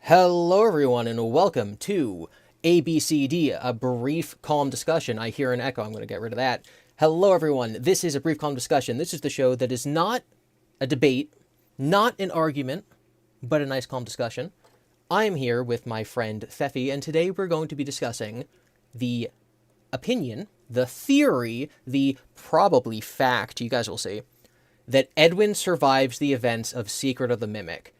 Hello, everyone, and welcome to ABCD, a brief, calm discussion. I hear an echo. I'm going to get rid of that. Hello, everyone. This is a brief, calm discussion. This is the show that is not a debate, not an argument, but a nice, calm discussion. I'm here with my friend Theffy, and today we're going to be discussing the opinion, the theory, the probably fact, you guys will see, that Edwin survives the events of Secret of the Mimic.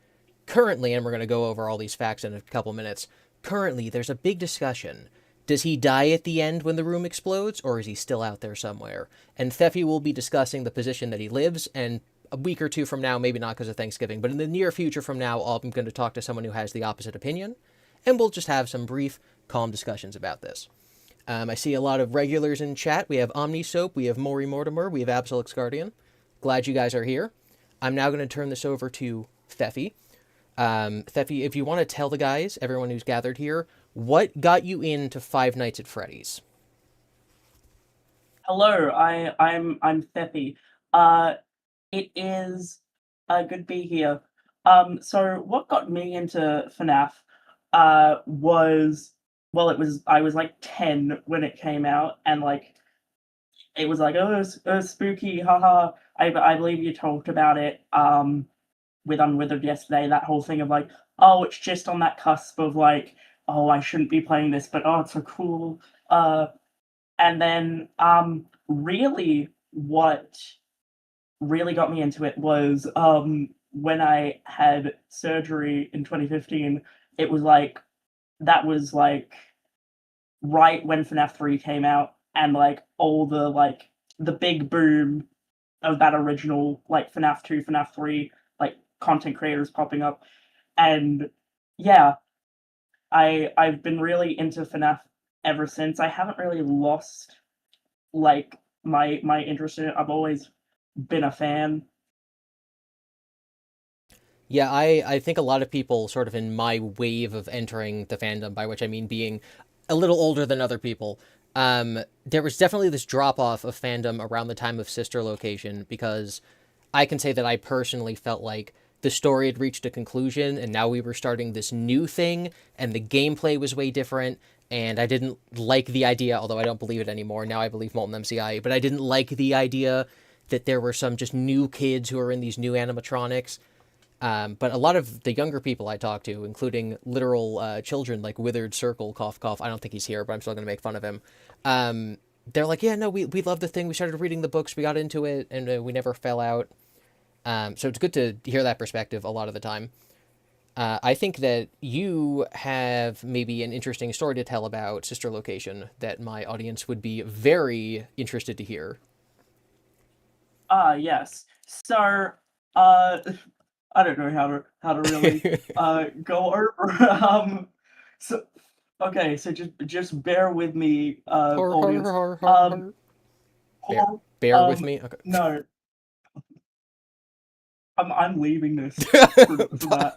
Currently, and we're going to go over all these facts in a couple minutes, currently there's a big discussion. Does he die at the end when the room explodes, or is he still out there somewhere? And Theffy will be discussing the position that he lives, and a week or two from now, maybe not because of Thanksgiving, but in the near future from now, I'm going to talk to someone who has the opposite opinion, and we'll just have some brief, calm discussions about this. I see a lot of regulars in chat. We have Omnisoap, we have Maury Mortimer, we have Absolux Guardian. Glad you guys are here. I'm now going to turn this over to Theffy. Theffy, if you want to tell the guys, everyone who's gathered here, what got you into Five Nights at Freddy's? Hello, I'm Theffy. It is good to be here. So what got me into FNAF was I was like 10 when it came out, and like it was like spooky, haha. I believe you talked about it with Unwithered yesterday. That whole thing of like, oh, it's just on that cusp of like, oh, I shouldn't be playing this, but oh, it's so cool. And then really what really got me into it was when I had surgery in 2015. It was like that was like right when FNAF 3 came out, and like all the big boom of that original like FNAF 2, FNAF 3 like content creators popping up. And yeah, I've been really into FNAF ever since. I haven't really lost like my interest in it. I've always been a fan. Yeah, I think a lot of people sort of in my wave of entering the fandom, by which I mean being a little older than other people, there was definitely this drop off of fandom around the time of Sister Location because I can say that I personally felt like the story had reached a conclusion and now we were starting this new thing and the gameplay was way different and I didn't like the idea, although I don't believe it anymore. Now I believe Molten MCI, but I didn't like the idea that there were some just new kids who are in these new animatronics. But a lot of the younger people I talk to, including literal children like Withered Circle, cough, cough, I don't think he's here, but I'm still going to make fun of him. They're like, yeah, no, we love the thing. We started reading the books, we got into it, and we never fell out. So it's good to hear that perspective a lot of the time. I think that you have maybe an interesting story to tell about Sister Location that my audience would be very interested to hear. Yes. So uh I don't know how to really go over so okay, so just bear with me, Har, har, audience. har, har, Um har. Bear, hor- bear with me. Okay. no, I'm leaving this for that.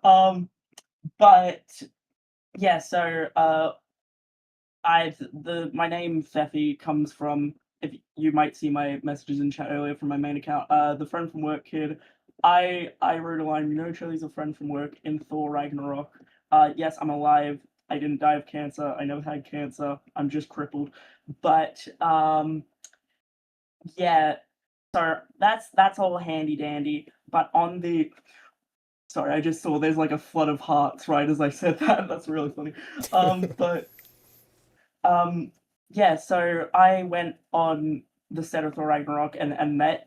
um but yeah, so I've the my name Theffy comes from, if you might see my messages in chat earlier from my main account, the friend from work kid. I wrote a line, you know, Charlie's a friend from work in Thor Ragnarok. Yes, I'm alive. I didn't die of cancer. I never had cancer. I'm just crippled. But yeah, so that's all handy dandy. But on the sorry, I just saw there's like a flood of hearts right as I said that. That's really funny. But Um, yeah, so I went on the set of Thor Ragnarok and met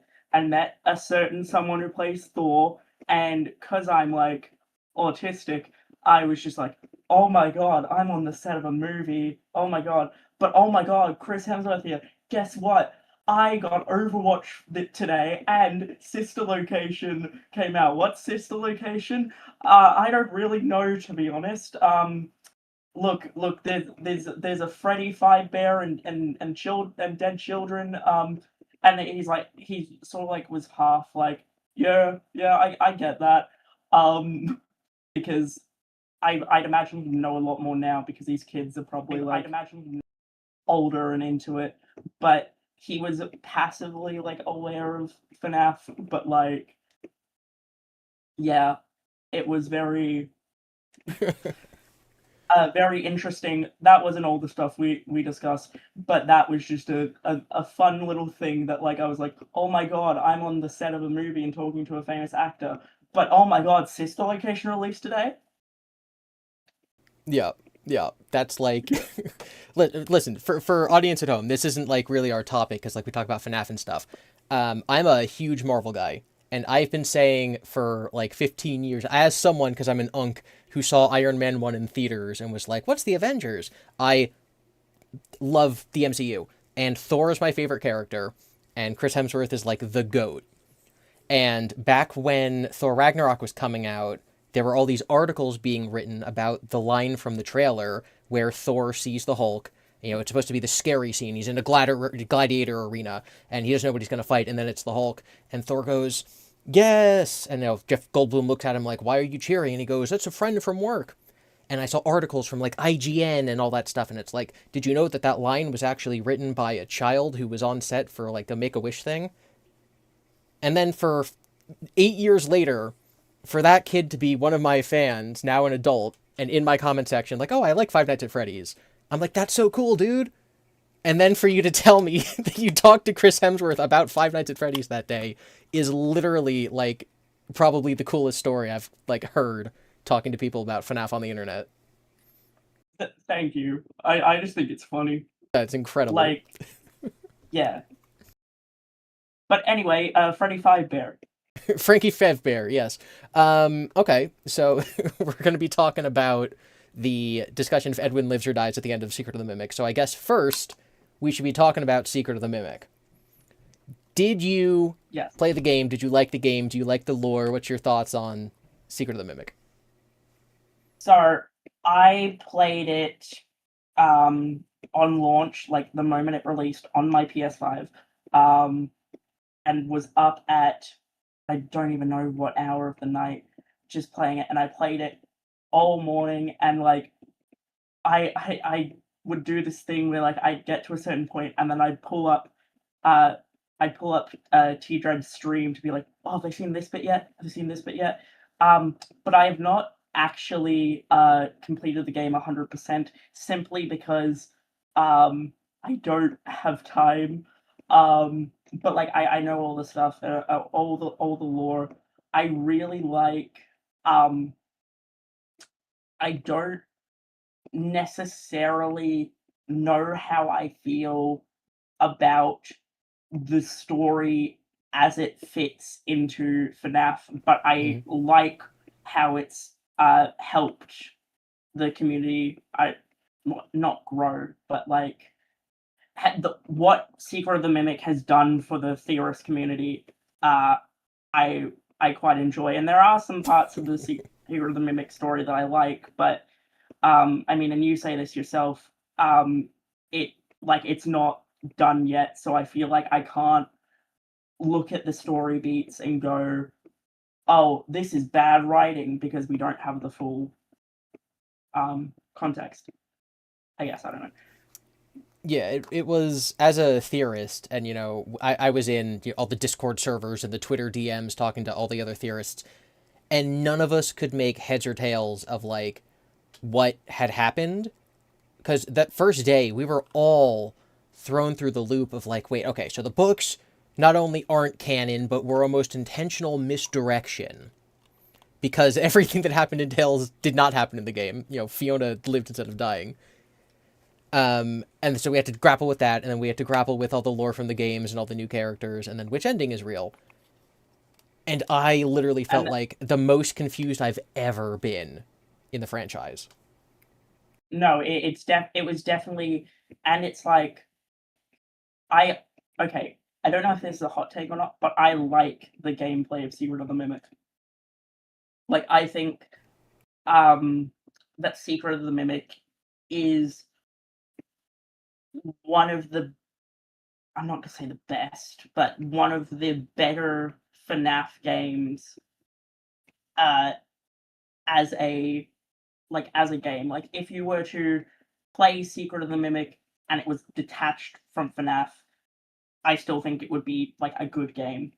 a certain someone who plays Thor, and because I'm like autistic, I was just like, oh my god, I'm on the set of a movie. Oh my god. But oh my god, Chris Hemsworth here. Guess what? I got Overwatch today, and Sister Location came out. What's Sister Location? I don't really know, to be honest. Look, there's a Freddy five bear and dead children. And he's sort of like was half like, yeah, I get that. Because I'd imagine you know a lot more now because these kids are probably like, I'd imagine older and into it. But he was passively like aware of FNAF, but like, yeah. it was very very interesting. That wasn't all the stuff we discussed, but that was just a fun little thing that, like, I was like, oh my god, I'm on the set of a movie and talking to a famous actor. But oh my god, Sister Location released today? Yeah, yeah. That's like, listen, for audience at home, this isn't like really our topic because like we talk about FNAF and stuff. I'm a huge Marvel guy, and I've been saying for like 15 years, as someone because I'm an unk who saw Iron Man 1 in theaters and was like, "What's the Avengers?" I love the MCU, and Thor is my favorite character, and Chris Hemsworth is like the GOAT. And back when Thor Ragnarok was coming out, there were all these articles being written about the line from the trailer where Thor sees the Hulk. You know, it's supposed to be the scary scene. He's in a gladiator arena, and he doesn't know what he's going to fight, and then it's the Hulk. And Thor goes, yes! And Jeff Goldblum looks at him like, why are you cheering? And he goes, that's a friend from work. And I saw articles from like IGN and all that stuff, and it's like, did you know that that line was actually written by a child who was on set for like the Make-A-Wish thing? And then for 8 years later, for that kid to be one of my fans, now an adult, and in my comment section, like, oh, I like Five Nights at Freddy's. I'm like, that's so cool, dude. And then for you to tell me that you talked to Chris Hemsworth about Five Nights at Freddy's that day is literally, like, probably the coolest story I've, like, heard talking to people about FNAF on the internet. Thank you. I just think it's funny. That's incredible. Like, yeah. But anyway, Freddy Fazbear. Frankie Fevbear, yes. Okay, so we're going to be talking about the discussion if Edwin lives or dies at the end of Secret of the Mimic. So I guess first, we should be talking about Secret of the Mimic. Did you play the game? Did you like the game? Do you like the lore? What's your thoughts on Secret of the Mimic? So, I played it on launch, like the moment it released on my PS5, and was up at, I don't even know what hour of the night, just playing it, and I played it all morning, and like I would do this thing where like I'd get to a certain point and then uh I'd pull up T-Dread's stream to be like, oh, have they seen this bit yet? Have they seen this bit yet? But I have not actually completed the game 100% simply because I don't have time. But like I know all the stuff, all the lore. I really like. I don't necessarily know how I feel about the story as it fits into FNAF, but I like how it's helped the community. Not grow, but like what Secret of the Mimic has done for the theorist community. I quite enjoy, and there are some parts of the Secret of the Mimic story that I like, but I mean, and you say this yourself, it's not done yet, so I feel like I can't look at the story beats and go, oh, this is bad writing because we don't have the full context. I guess, I don't know. Yeah, it was, as a theorist, and you know, I was in all the Discord servers and the Twitter DMs talking to all the other theorists, and none of us could make heads or tails of like what had happened, because that first day we were all thrown through the loop of like, wait, okay, so the books not only aren't canon, but were almost intentional misdirection, because everything that happened in Tales did not happen in the game. You know, Fiona lived instead of dying. And so we had to grapple with that, and then we had to grapple with all the lore from the games and all the new characters, and then which ending is real. And I literally felt like the most confused I've ever been in the franchise. No, it was definitely, and it's like, okay, I don't know if this is a hot take or not, but I like the gameplay of Secret of the Mimic. Like, I think that Secret of the Mimic is one of the, I'm not gonna say the best, but one of the better FNAF games uh as a as a game. Like, if you were to play Secret of the Mimic and it was detached from FNAF, I still think it would be like a good game.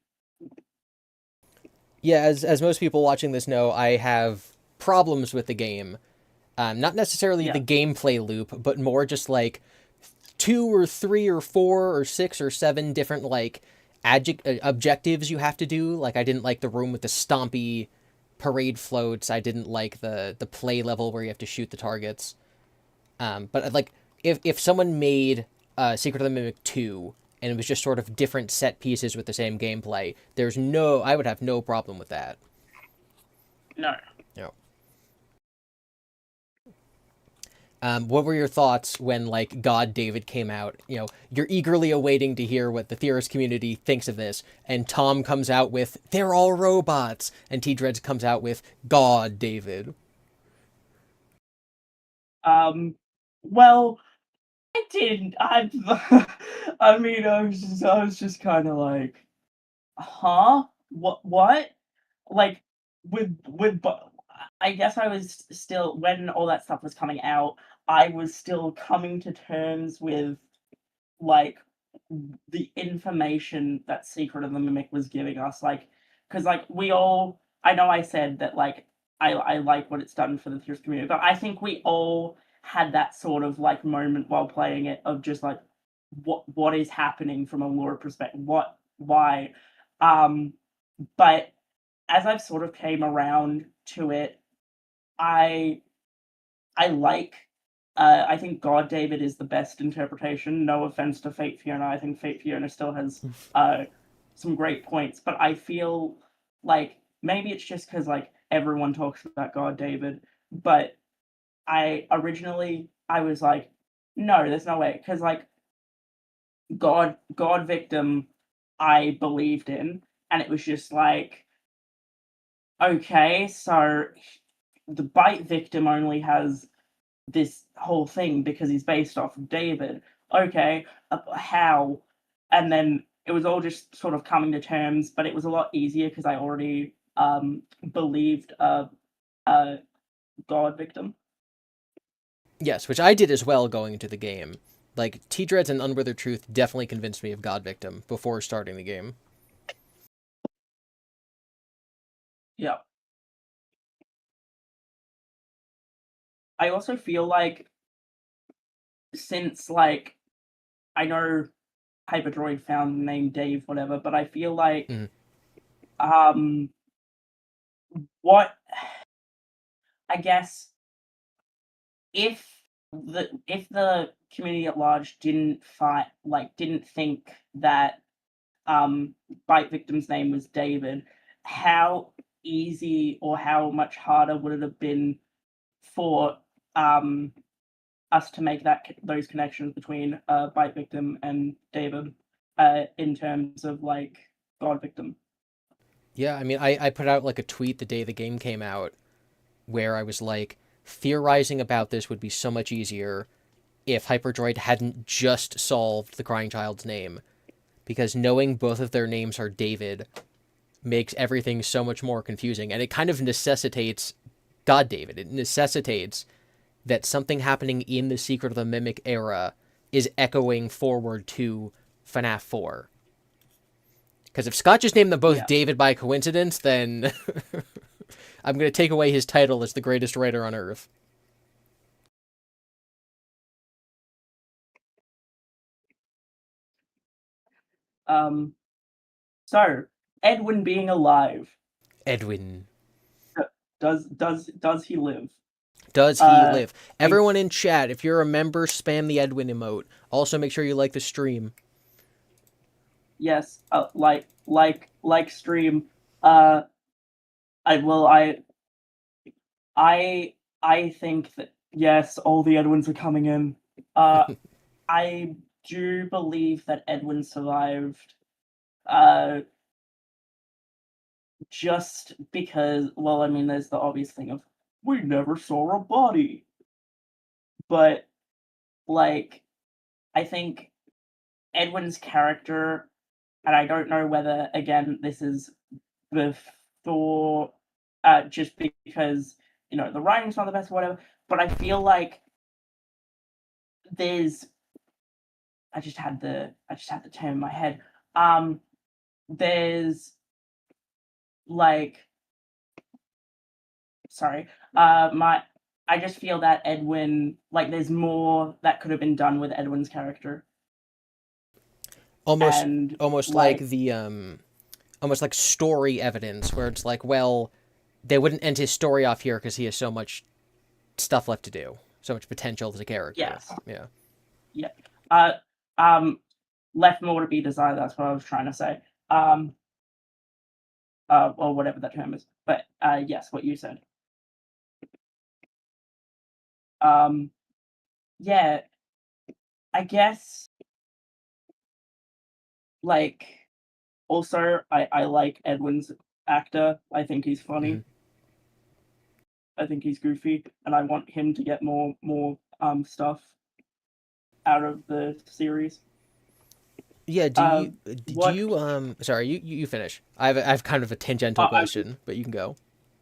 Yeah, as most people watching this know, I have problems with the game. Not necessarily the Yeah. gameplay loop, but more just like two or three or four or six or seven different like objectives you have to do. Like I didn't like the room with the stompy parade floats. I didn't like the play level where you have to shoot the targets. But like if someone made Secret of the Mimic 2 and it was just sort of different set pieces with the same gameplay, I would have no problem with that. No. You know. What were your thoughts when like God David came out? You know, you're eagerly awaiting to hear what the theorist community thinks of this, and Tom comes out with "They're all robots," and T Dreads comes out with "God David." Well, I didn't. I mean, I was just kind of like, huh? What? Like, but I guess I was still when all that stuff was coming out. I was still coming to terms with like the information that Secret of the Mimic was giving us, like, because like we all, I know I said that like I like what it's done for the theorist community, but I think we all had that sort of like moment while playing it of just like what is happening from a lore perspective, why, um, but as I've sort of came around to it, I I like. I think God David is the best interpretation. No offense to Fate Fiona. I think Fate Fiona still has uh, some great points, but I feel like maybe it's just because like everyone talks about God David, but I was like, no, there's no way, because like God Victim, I believed in, and it was just like, okay, so the bite victim only has this whole thing because he's based off of David. Okay, how? And then it was all just sort of coming to terms, but it was a lot easier because I already believed a God victim. Yes, which I did as well going into the game. Like T Dreads and Unwithered Truth definitely convinced me of God Victim before starting the game. Yeah. I also feel like since like I know Hyperdroid found the name Dave, whatever, but I feel like Mm. um what I guess if the community at large didn't think that bite victim's name was David, how easy or how much harder would it have been for um us to make those connections between bite victim and David in terms of like God victim? Yeah, I mean, I put out like a tweet the day the game came out where I was like, theorizing about this would be so much easier if Hyperdroid hadn't just solved the crying child's name, because knowing both of their names are David makes everything so much more confusing, and it kind of necessitates God David. It necessitates that something happening in the Secret of the Mimic era is echoing forward to FNAF 4. Because if Scott just named them both Yeah. David by coincidence, then I'm going to take away his title as the greatest writer on Earth. Um. So Edwin being alive, Edwin. does he live? Does he Uh. live? I Everyone in chat, if you're a member, spam the Edwin emote. Also, make sure you like the stream. Yes, like stream. Uh, I well, I think that yes, all the Edwins are coming in. Uh, I do believe that Edwin survived. Uh, just because, well, I mean, there's the obvious thing of we never saw a body, but like, I think Edwin's character, and I don't know whether again this is before, just because the writing's not the best, or whatever. But I feel like there's, I just had the term in my head. There's like, sorry, I just feel that Edwin, like, there's more that could have been done with Edwin's character, Almost, and almost like like, the almost like story evidence, where it's like, well, they wouldn't end his story off here because he has so much stuff left to do, so much potential as a character. yes, Yeah. yeah, uh, um, left more to be desired. That's what I was trying to say. Um, or whatever that term is. But yes, what you said. Um, yeah, I guess like also I like Edwin's actor. I think he's Mm-hmm. funny. I think he's goofy, and I want him to get more stuff out of the series. Yeah. Uh, Do what? you Sorry, you finish. I have kind of a tangential I question, but you can go.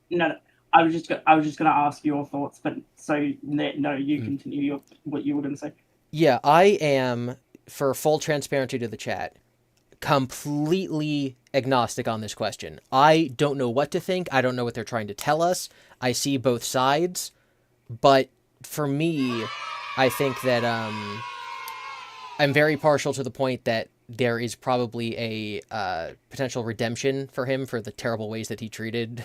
no, no. I was just gonna ask your thoughts, but so no, you Mm. continue what you were gonna say. Yeah, I am, for full transparency to the chat, completely agnostic on this question. I don't know what to think. I don't know what they're trying to tell us. I see both sides, but for me, I think that I'm very partial to the point that there is probably a potential redemption for him for the terrible ways that he treated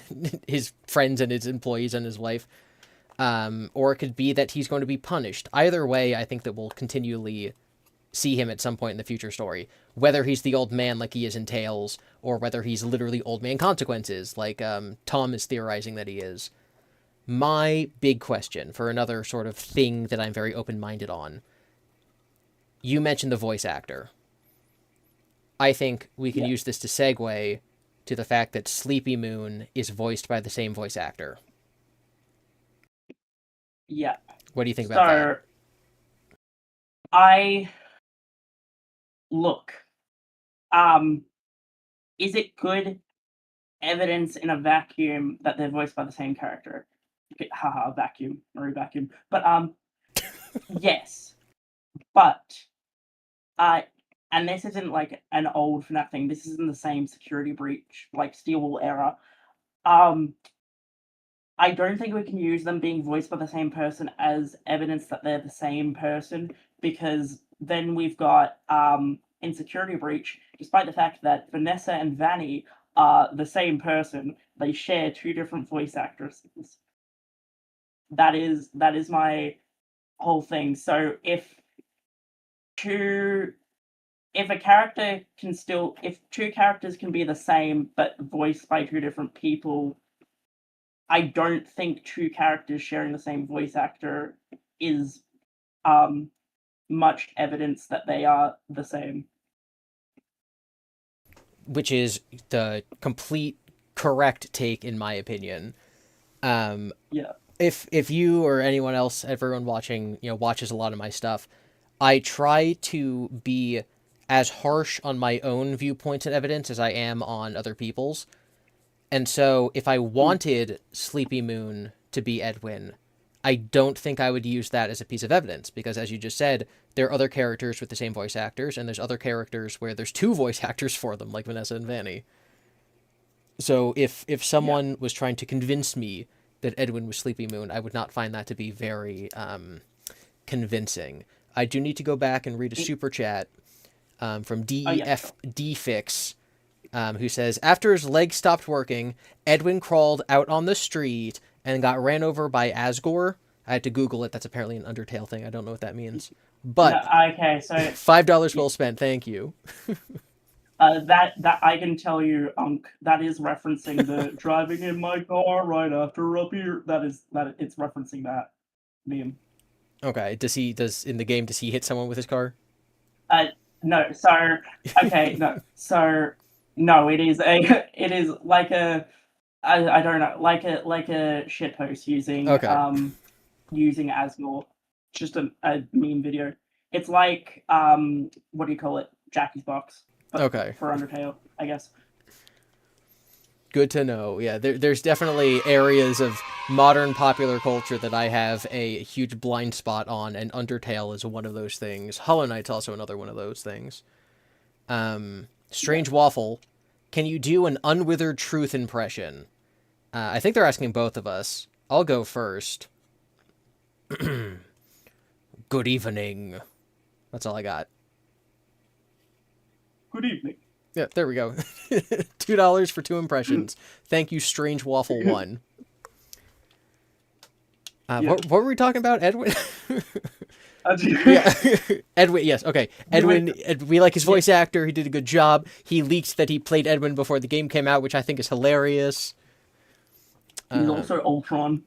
his friends and his employees and his wife. Or it could be that he's going to be punished. Either way, I think that we'll continually see him at some point in the future story. Whether he's the old man like he is in Tales, or whether he's literally old man consequences like Tom is theorizing that he is. My big question for another sort of thing that I'm very open-minded on. You mentioned the voice actor. I think we can Yeah, use this to segue to the fact that Sleepy Moon is voiced by the same voice actor. yeah. What do you think about that? So I look. Um, is it good evidence in a vacuum that they're voiced by the same character? Okay, haha, vacuum, Marie vacuum. But yes, but uh, and this isn't like an old FNAF thing. This is in the same security breach, like Steel Wool era. Um, I don't think we can use them being voiced by the same person as evidence that they're the same person, because then we've got in Security Breach, despite the fact that Vanessa and Vanny are the same person, they share two different voice actresses. That is my whole thing. So two if a character can still if two characters can be the same but voiced by two different people, I don't think two characters sharing the same voice actor is um much evidence that they are the same. Which is the complete correct take in my opinion. Um, Yeah. if you or anyone else, everyone watching, watches a lot of my stuff, I try to be as harsh on my own viewpoints and evidence as I am on other people's. And so if I Mm, wanted Sleepy Moon to be Edwin, I don't think I would use that as a piece of evidence because, as you just said, there are other characters with the same voice actors, and there's other characters where there's two voice actors for them, like Vanessa and Vanny. So if yeah. someone was trying to convince me that Edwin was Sleepy Moon, I would not find that to be very convincing. I do need to go back and read a It, super chat from oh yeah, sure. DEFDFix, who says, after his leg stopped working, Edwin crawled out on the street and got ran over by Asgore. I had to Google it. That's apparently an Undertale thing. I don't know what that means. No, But okay, so $5 yeah, well spent. Thank you. that I can tell you, that is referencing the driving in my car right after a beer. That it's referencing that meme. Okay. Does in the game, does he hit someone with his car? Uh, no, so okay, no, so no, it is a it is like a I don't know, like a shitpost Okay. using Asgore. Just a meme video. It's like what do you call it? Jackie's Box, but Okay. for Undertale, I guess. Good to know. Yeah, there's definitely areas of modern popular culture that I have a huge blind spot on, and Undertale is one of those things. Hollow Knight's also another one of those things. Yeah. Strange Waffle Can you do an unwithered truth impression? I think they're asking both of us. I'll go first. Good evening. That's all I got. Good evening. Yeah, there we go. $2 for 2 impressions. Thank you, Strange Waffle 1. Yeah. What were we talking about, Edwin? Yeah. Yeah, Edwin. Yes, okay. Edwin. We like his voice actor. He did a good job. He leaked that he played Edwin before the game came out, which I think is hilarious. He's also Ultron.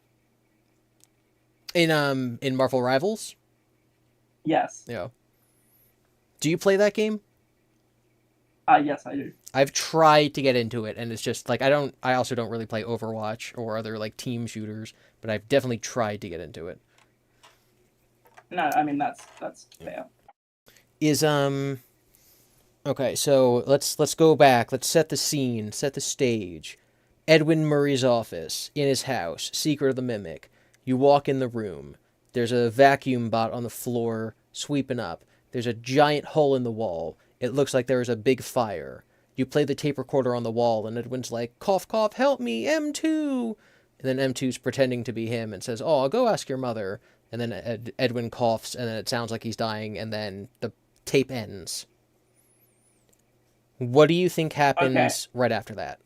In Marvel Rivals. Yes. Yeah. Do you play that game? Yes, I do. I've tried to get into it, and it's just like I also don't really play Overwatch or other like team shooters, but I've definitely tried to get into it. No, I mean that's fair. Is okay, so let's go back. Let's set the scene, set the stage. Edwin Murray's office, in his house, Secret of the Mimic. You walk in the room. There's a vacuum bot on the floor sweeping up. There's a giant hole in the wall. It looks like there is a big fire. You play the tape recorder on the wall, and Edwin's like, cough, cough, help me, M2! And then M2's pretending to be him and says, oh, I'll go ask your mother. And then Edwin coughs, and then it sounds like he's dying, and then the tape ends. What do you think happens right after that?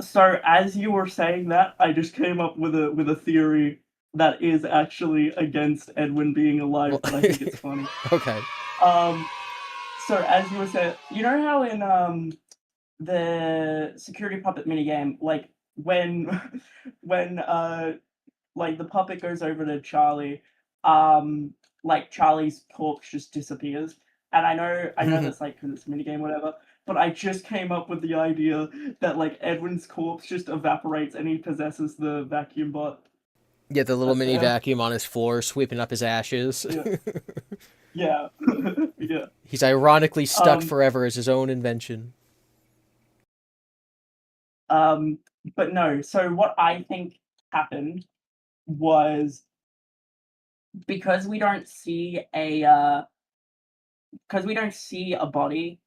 So as you were saying that, I just came up with a theory that is actually against Edwin being alive, but I think it's funny. Okay. So as you were saying, you know how in the security puppet minigame, like when like the puppet goes over to Charlie, like Charlie's corpse just disappears. And I know that's like because it's a minigame, whatever. But I just came up with the idea that like Edwin's corpse just evaporates and he possesses the vacuum bot. Yeah, the little mini vacuum on his floor, sweeping up his ashes. Yeah. Yeah. He's ironically stuck forever as his own invention. But no, so what I think happened was because we don't see a body.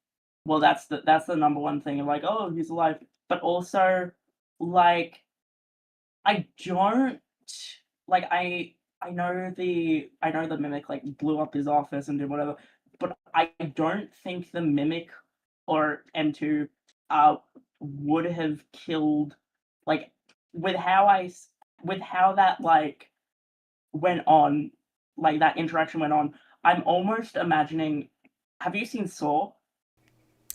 Well, that's the number one thing of like, oh, he's alive. But also, like, I don't like I know the mimic like blew up his office and did whatever, but I don't think the mimic or M2 would have killed like with how that like went on, like that interaction went on. I'm almost imagining. Have you seen Saw?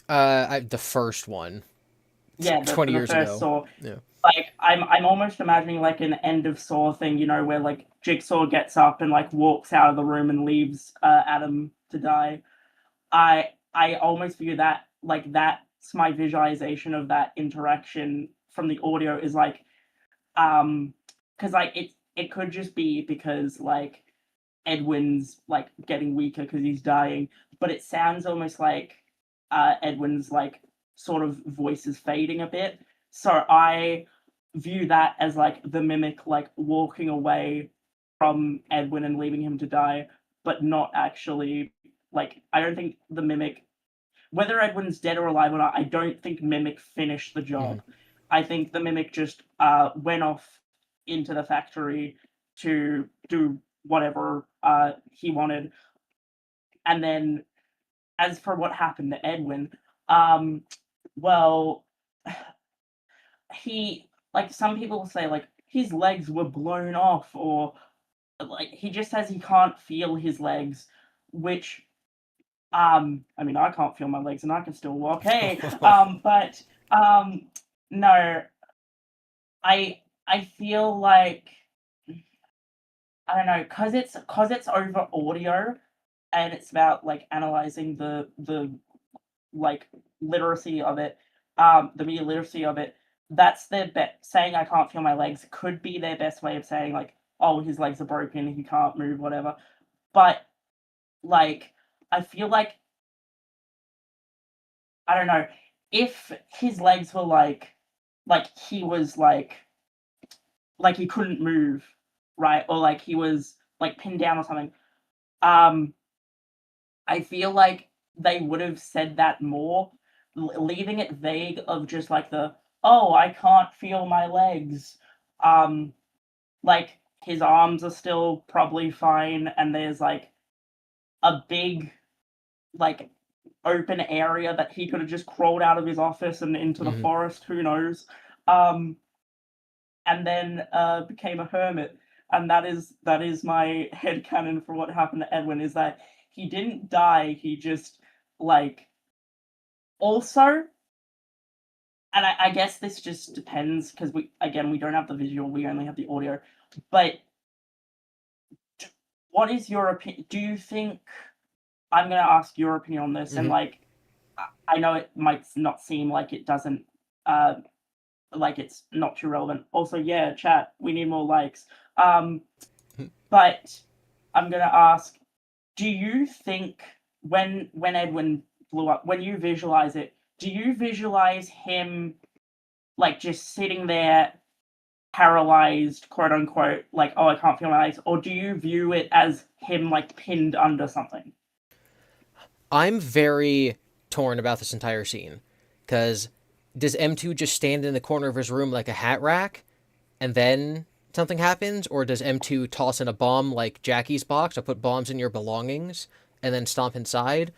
The first one. Yeah, 20 the years first ago. Saw. Yeah. Like I'm almost imagining like an end of Saw thing, you know, where like Jigsaw gets up and like walks out of the room and leaves Adam to die. I almost view that like that's my visualization of that interaction from the audio is like because like it could just be because like Edwin's like getting weaker because he's dying, but it sounds almost like Edwin's like sort of voice is fading a bit. So I view that as like the mimic like walking away from Edwin and leaving him to die, but not actually like I don't think the mimic whether Edwin's dead or alive or not, I don't think mimic finished the job. I think the mimic just went off into the factory to do whatever he wanted. And then as for what happened to Edwin, well, he like some people say like his legs were blown off or like he just says he can't feel his legs, which I mean I can't feel my legs and I can still walk. Hey, but no, I feel like I don't know, cause it's over audio, and it's about like analyzing the like literacy of it, the media literacy of it. That's their saying I can't feel my legs could be their best way of saying like, oh, his legs are broken, he can't move, whatever. But like, I feel like I don't know if his legs were like he was like he couldn't move, right? Or like he was like pinned down or something. I feel like they would have said that more, leaving it vague of just like oh, I can't feel my legs. Like his arms are still probably fine, and there's like a big like open area that he could have just crawled out of his office and into the Mm-hmm. forest, who knows? Um, and then became a hermit. And that is my headcanon for what happened to Edwin, is that he didn't die, he just like also, and I guess this just depends because we don't have the visual, we only have the audio. But what is your opinion? Do you think, I'm gonna ask your opinion on this, and Mm-hmm. like I know it might not seem like it doesn't uh like it's not too relevant. Also, yeah, chat, we need more likes. Um but I'm gonna ask, do you think when Edwin blew up, when you visualize it, do you visualize him like just sitting there paralyzed, quote unquote, like, oh, I can't feel my legs, or do you view it as him like pinned under something? I'm very torn about this entire scene because does M2 just stand in the corner of his room like a hat rack and then something happens, or does M2 toss in a bomb like Jackie's box, or put bombs in your belongings and then stomp inside?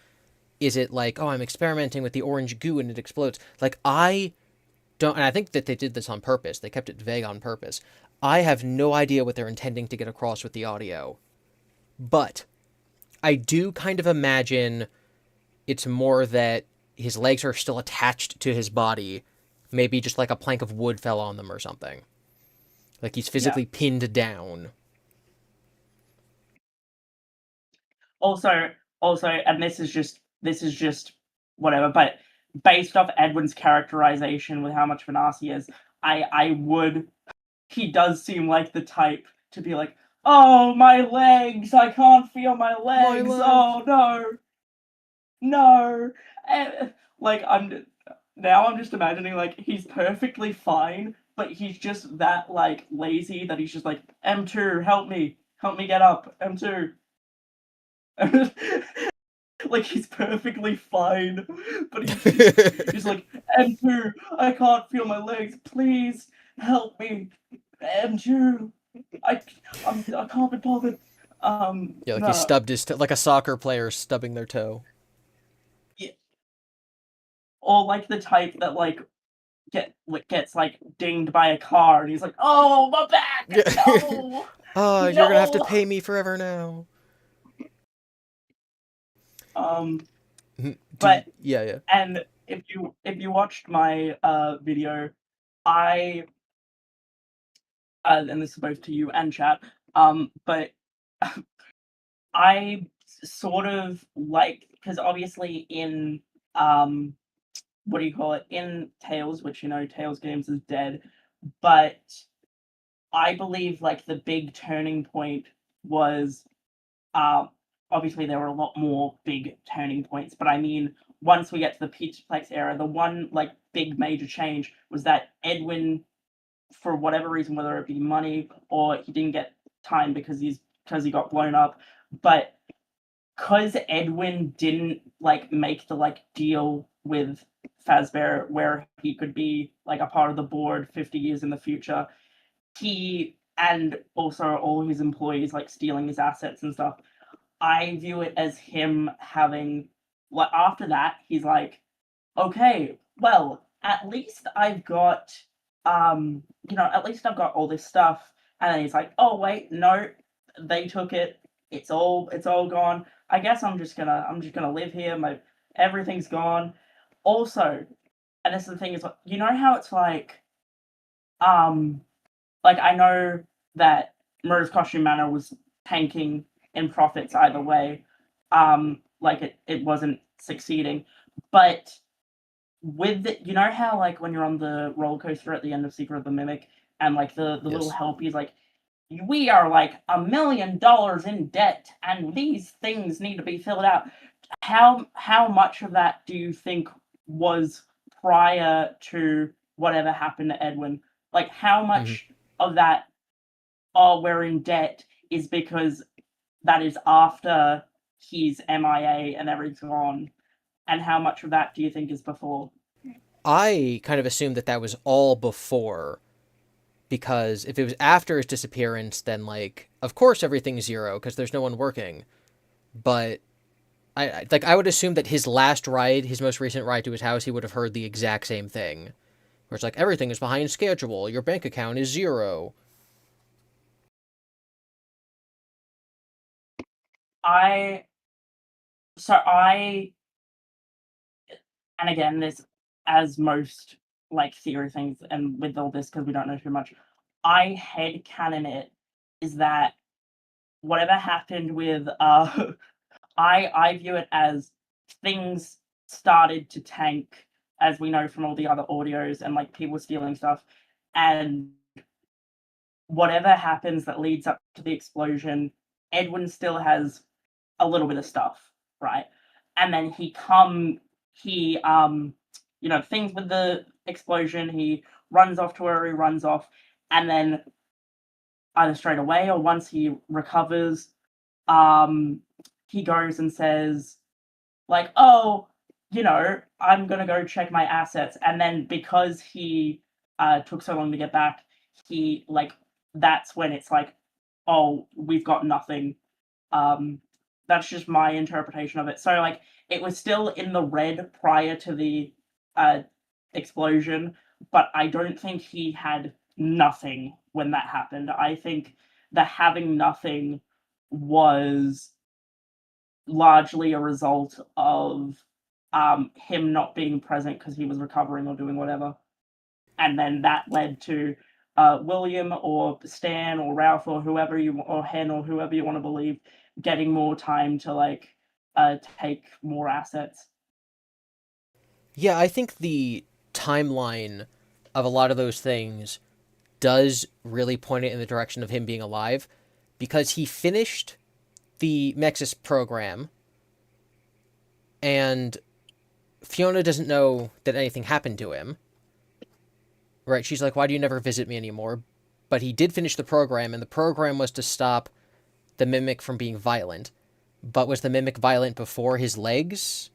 Is it like, oh, I'm experimenting with the orange goo and it explodes? Like, I don't, and I think that they did this on purpose. They kept it vague on purpose. I have no idea what they're intending to get across with the audio, but I do kind of imagine it's more that his legs are still attached to his body. Maybe just like a plank of wood fell on them or something. Like he's Yeah. physically pinned down. Also, and this is just whatever, but based off Edwin's characterization with how much of an ass he is, I would he does seem like the type to be like, oh, my legs, I can't feel my My legs. legs. Oh no, no. Like I'm just imagining like he's perfectly fine, but he's just that like lazy that he's just like, M2, help me get up, M2. Like he's perfectly fine, but he's like, M2, I can't feel my legs. Please help me, M2. I I can't be bothered. Yeah, like he No, stubbed his toe, like a soccer player stubbing their toe. yeah. Or like the type that like gets like dinged by a car and he's like, oh, my back, Yeah. no, Ah, you're gonna have to no. pay me forever now. Um, Do but yeah, yeah. and if you watched my video, I and this is both to you and chat. But I sort of like, because obviously in um what do you call it, in Tales, which Tales Games is dead, but I believe like the big turning point was um obviously there were a lot more big turning points, but I mean once we get to the Peachplex era, the one like big major change was that Edwin, for whatever reason, whether it be money or he didn't get time because he got blown up, but because Edwin didn't like make the like deal with Fazbear where he could be like a part of the board 50 years in the future, he and also all his employees like stealing his assets and stuff. I view it as him having, like, after that he's like, okay, well, at least I've got at least I've got all this stuff. And then he's like, oh wait, no, they took it. It's all gone. I guess I'm just gonna live here. My everything's gone. Also, and this is the thing, is how it's um like I know that Murder's Costume Manor was tanking in profits either way. Like it wasn't succeeding. But with how like when you're on the roller coaster at the end of Secret of the Mimic, and like the little Yes. helpie's like, we are like $1 million in debt and these things need to be filled out. How much of that do you think was prior to whatever happened to Edwin? Like how Hmm. much of that, oh, we're in debt, is because that is after he's MIA and everything's gone? and how much of that do you think is before? I kind of assumed that that was all before, because if it was after his disappearance, then, like, of course everything's zero, because there's no one working. But I would assume that his last ride, his most recent ride to his house, he would have heard the exact same thing. Where it's like, everything is behind schedule, your bank account is zero. I so I and again, this, as most like theory things, and with all this because we don't know too much, I headcanon it is that whatever happened with I view it as things started to tank, as we know from all the other audios and like people stealing stuff, and whatever happens that leads up to the explosion, Edwin still has a little bit of stuff, right? And then things with the explosion, he runs off to where he runs off, and then either straight away or once he recovers, um, he goes and says, like, oh, I'm gonna go check my assets. And then because he took so long to get back, he like that's when it's like, oh, we've got nothing. Um, that's just my interpretation of it. So like it was still in the red prior to the uh explosion, but I don't think he had nothing when that happened. I think the having nothing was largely a result of him not being present because he was recovering or doing whatever. And then that led to William or Stan or Ralph or or Hen or whoever you want to believe getting more time to like take more assets. Yeah, I think the timeline of a lot of those things does really point it in the direction of him being alive, because he finished the Mexis program, and Fiona doesn't know that anything happened to him. Right? She's like, why do you never visit me anymore? But he did finish the program, and the program was to stop the Mimic from being violent. But was the Mimic violent before his legs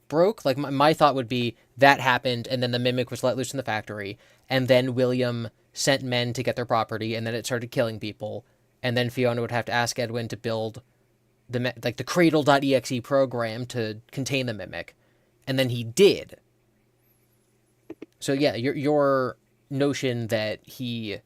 broke? Like, my thought would be that happened, and then the Mimic was let loose in the factory, and then William sent men to get their property, and then it started killing people, and then Fiona would have to ask Edwin to build the Cradle.exe program to contain the Mimic, and then he did. So yeah, your notion that he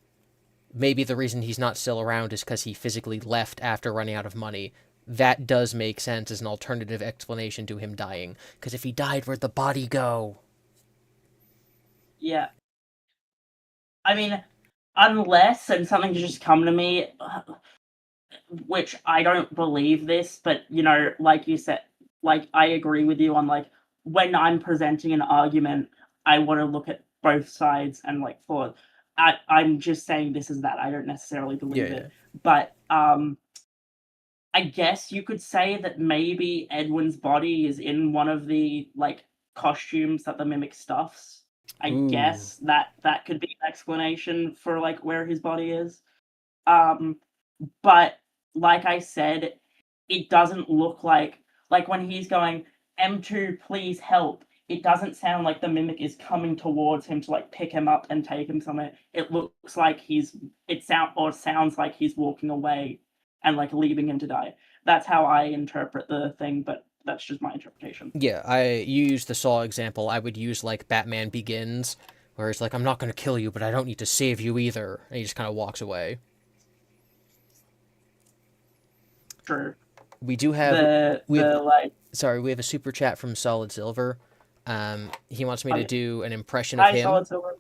maybe the reason he's not still around is because he physically left after running out of money, that does make sense as an alternative explanation to him dying. Because if he died, where'd the body go? Yeah. I mean, unless, and something just come to me, which I don't believe this, but like you said, like I agree with you on like when I'm presenting an argument, I want to look at both sides and like for I'm just saying this is that. I don't necessarily believe Yeah. it. But I guess you could say that maybe Edwin's body is in one of the like costumes that the mimic stuffs. I Ooh. guess that could be an explanation for like where his body is. Um but like I said, it doesn't look like when he's going, M2, please help. It doesn't sound like the mimic is coming towards him to like pick him up and take him somewhere. It looks like sounds like he's walking away and like leaving him to die. That's how I interpret the thing, but that's just my interpretation. Yeah, you used the Saw example. I would use like Batman Begins, where it's like, I'm not going to kill you, but I don't need to save you either. And he just kind of walks away. True. We do have The we have the like sorry, we have a super chat from Solid Silver. He wants me to do an impression of Hi him. Solid Silver.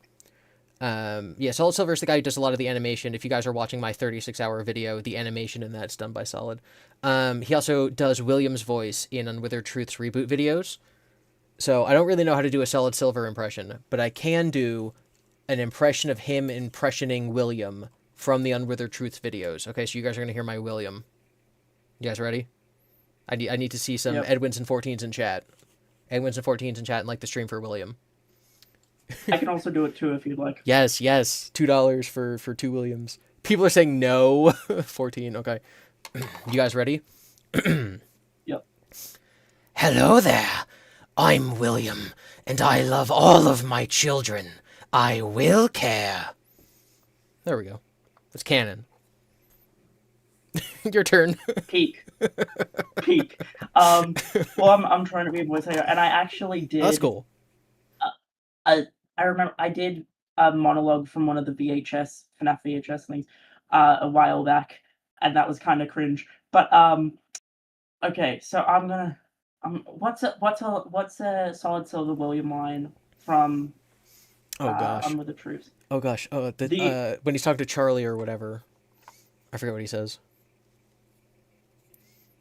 Yeah, Solid Silver is the guy who does a lot of the animation. If you guys are watching my 36-hour video, the animation in that's done by Solid. He also does William's voice in Unwithered Truth's reboot videos. So I don't really know how to do a Solid Silver impression, but I can do an impression of him impressioning William from the Unwithered Truths videos. Okay, so you guys are going to hear my William. You guys ready? I need to see some Yep. Edwins and 14s in chat. Edwins and 14s in chat and like the stream for William. I can also do it too if you'd like. Yes, $2 for two Williams. People are saying no. 14, okay. You guys ready? Yep. Hello there. I'm William, and I love all of my children. I will care. There we go. It's canon. Your turn. Peak. Peak. Well, I'm trying to be a voice actor, and I actually That's did. cool. I remember I did a monologue from one of the VHS FNAF VHS things a while back, and that was kind of cringe. But okay, so I'm gonna what's a solid silver William line from Oh gosh. I'm with the troops. Oh gosh. Oh, The when he's talking to Charlie or whatever, I forget what he says.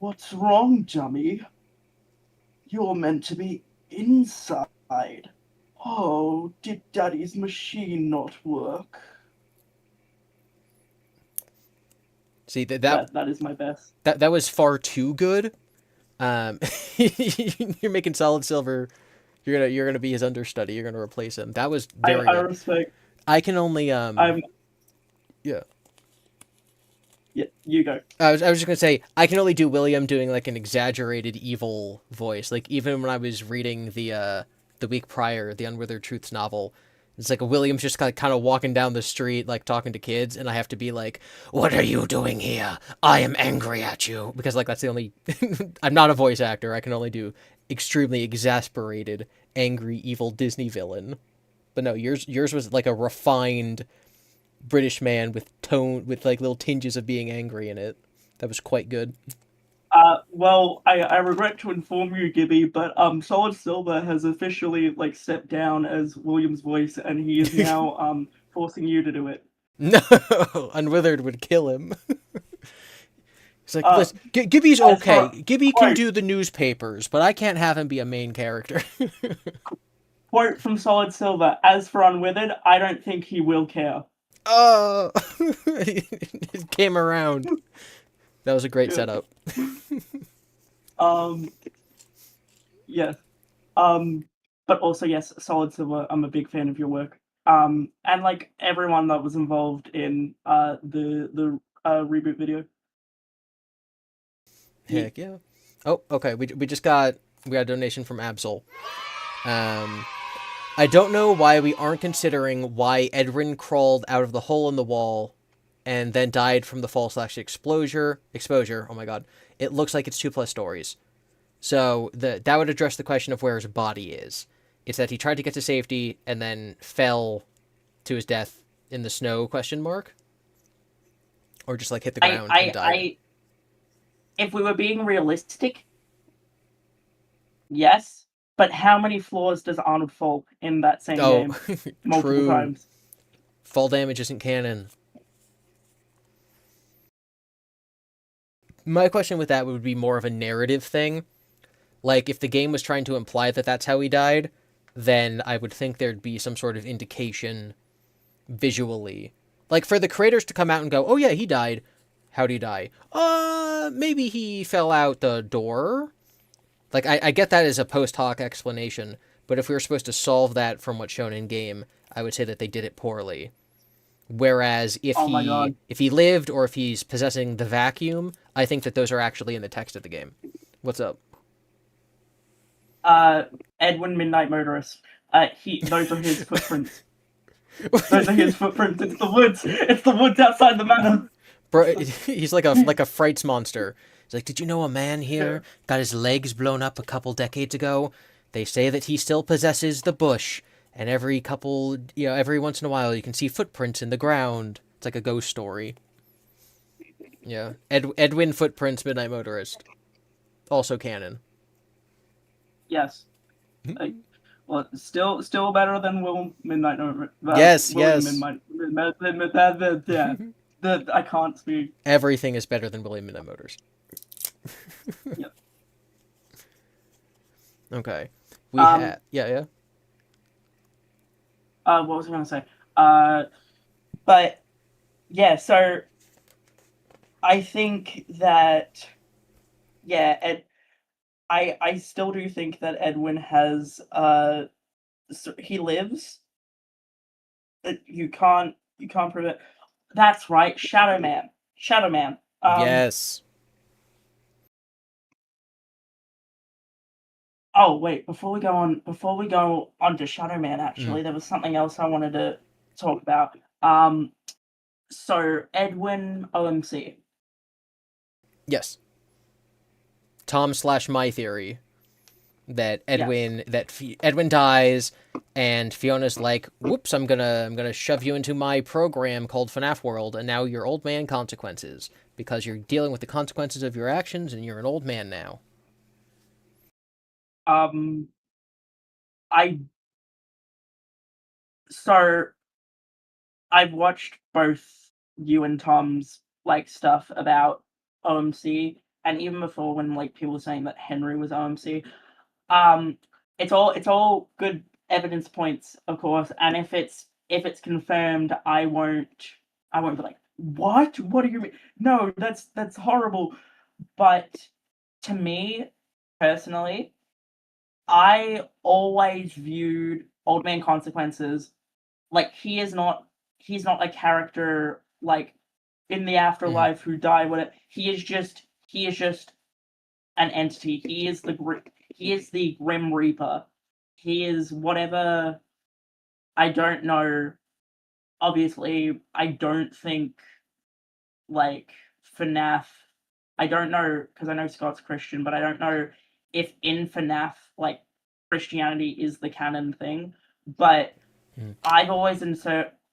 What's wrong, dummy? You're meant to be inside. Oh, did Daddy's machine not work? See That is my best. that was far too good. You're making Solid Silver. You're gonna be his understudy. You're gonna replace him. That was very I good. respect. I can only I'm yeah. Yeah, you go. I was just gonna say I can only do William doing like an exaggerated evil voice. Like even when I was reading the week prior the Unwithered Truths novel, it's like a William's just kind of walking down the street like talking to kids, and I have to be like, "What are you doing here? I am angry at you," because like that's the only. I'm not a voice actor. I can only do extremely exasperated, angry, evil Disney villain. But no, yours was like a refined British man with like little tinges of being angry in it. That was quite good. Well, I regret to inform you, GiBi, but Solid Silver has officially like stepped down as William's voice, and he is now forcing you to do it. No, Unwithered would kill him. He's like, Uh, listen, Gibby's as okay. for Gibby can quote do the newspapers, but I can't have him be a main character. quote from Solid Silver, as for Unwithered, I don't think he will care. Oh, it came around. That was a great setup. Um, yes. But also yes, Solid Silver. I'm a big fan of your work. And like everyone that was involved in the reboot video. Heck yeah. Oh, okay. We just got a donation from Absol. Um, I don't know why we aren't considering why Edwin crawled out of the hole in the wall and then died from the fall/exposure. Exposure. Oh my god. It looks like it's 2+ stories. So that would address the question of where his body is. It's that he tried to get to safety and then fell to his death in the snow ? Or just like hit the ground and died. If we were being realistic, yes. But how many floors does Arnold fall in that same game? Multiple True. times. Fall damage isn't canon. My question with that would be more of a narrative thing. Like, if the game was trying to imply that that's how he died, then I would think there'd be some sort of indication visually. Like, for the creators to come out and go, oh yeah, he died. How'd he die? Maybe he fell out the door? Like, I get that as a post hoc explanation, but if we were supposed to solve that from what's shown in game, I would say that they did it poorly. Whereas Oh my god. if he lived or if he's possessing the vacuum, I think that those are actually in the text of the game. What's up? Edwin Midnight Motorist. Those are his footprints. Those are his footprints. It's the woods. It's the woods outside the manor. Bro, he's like a frights monster. He's like, did you know a man here got his legs blown up a couple decades ago? They say that he still possesses the bush, and every once in a while you can see footprints in the ground. It's like a ghost story. Yeah, Edwin Footprints Midnight Motorist, also canon. Yes. Well, still better than Will Midnight. Yes, William yes. Midnight. Yeah. I can't speak. Everything is better than William Midnight Motors. Yep. Okay. We have yeah. What was I gonna say? But yeah, so I think that I still do think that Edwin has he lives. You can't prove it. That's right, Shadow Man. Yes. Oh wait, before we go on to Shadow Man, actually, there was something else I wanted to talk about. So Edwin OMC. Yes. Tom/my theory that Yes. Edwin dies, and Fiona's like, "Whoops! I'm gonna shove you into my program called FNAF World, and now you're old man consequences because you're dealing with the consequences of your actions, and you're an old man now." Um, I so I've watched both you and Tom's like stuff about OMC, and even before when like people were saying that Henry was OMC. Um, it's all good evidence points, of course, and if it's confirmed, I won't be like, what? What do you mean? No, that's horrible. But to me, personally, I always viewed Old Man Consequences like he's not a character like in the Mm-hmm. afterlife who died. Whatever. He is just an entity. He is the Grim Reaper. He is whatever. I don't know. Obviously, I don't think like FNAF. I don't know because I know Scott's Christian, but I don't know if in FNAF like Christianity is the canon thing. But I've always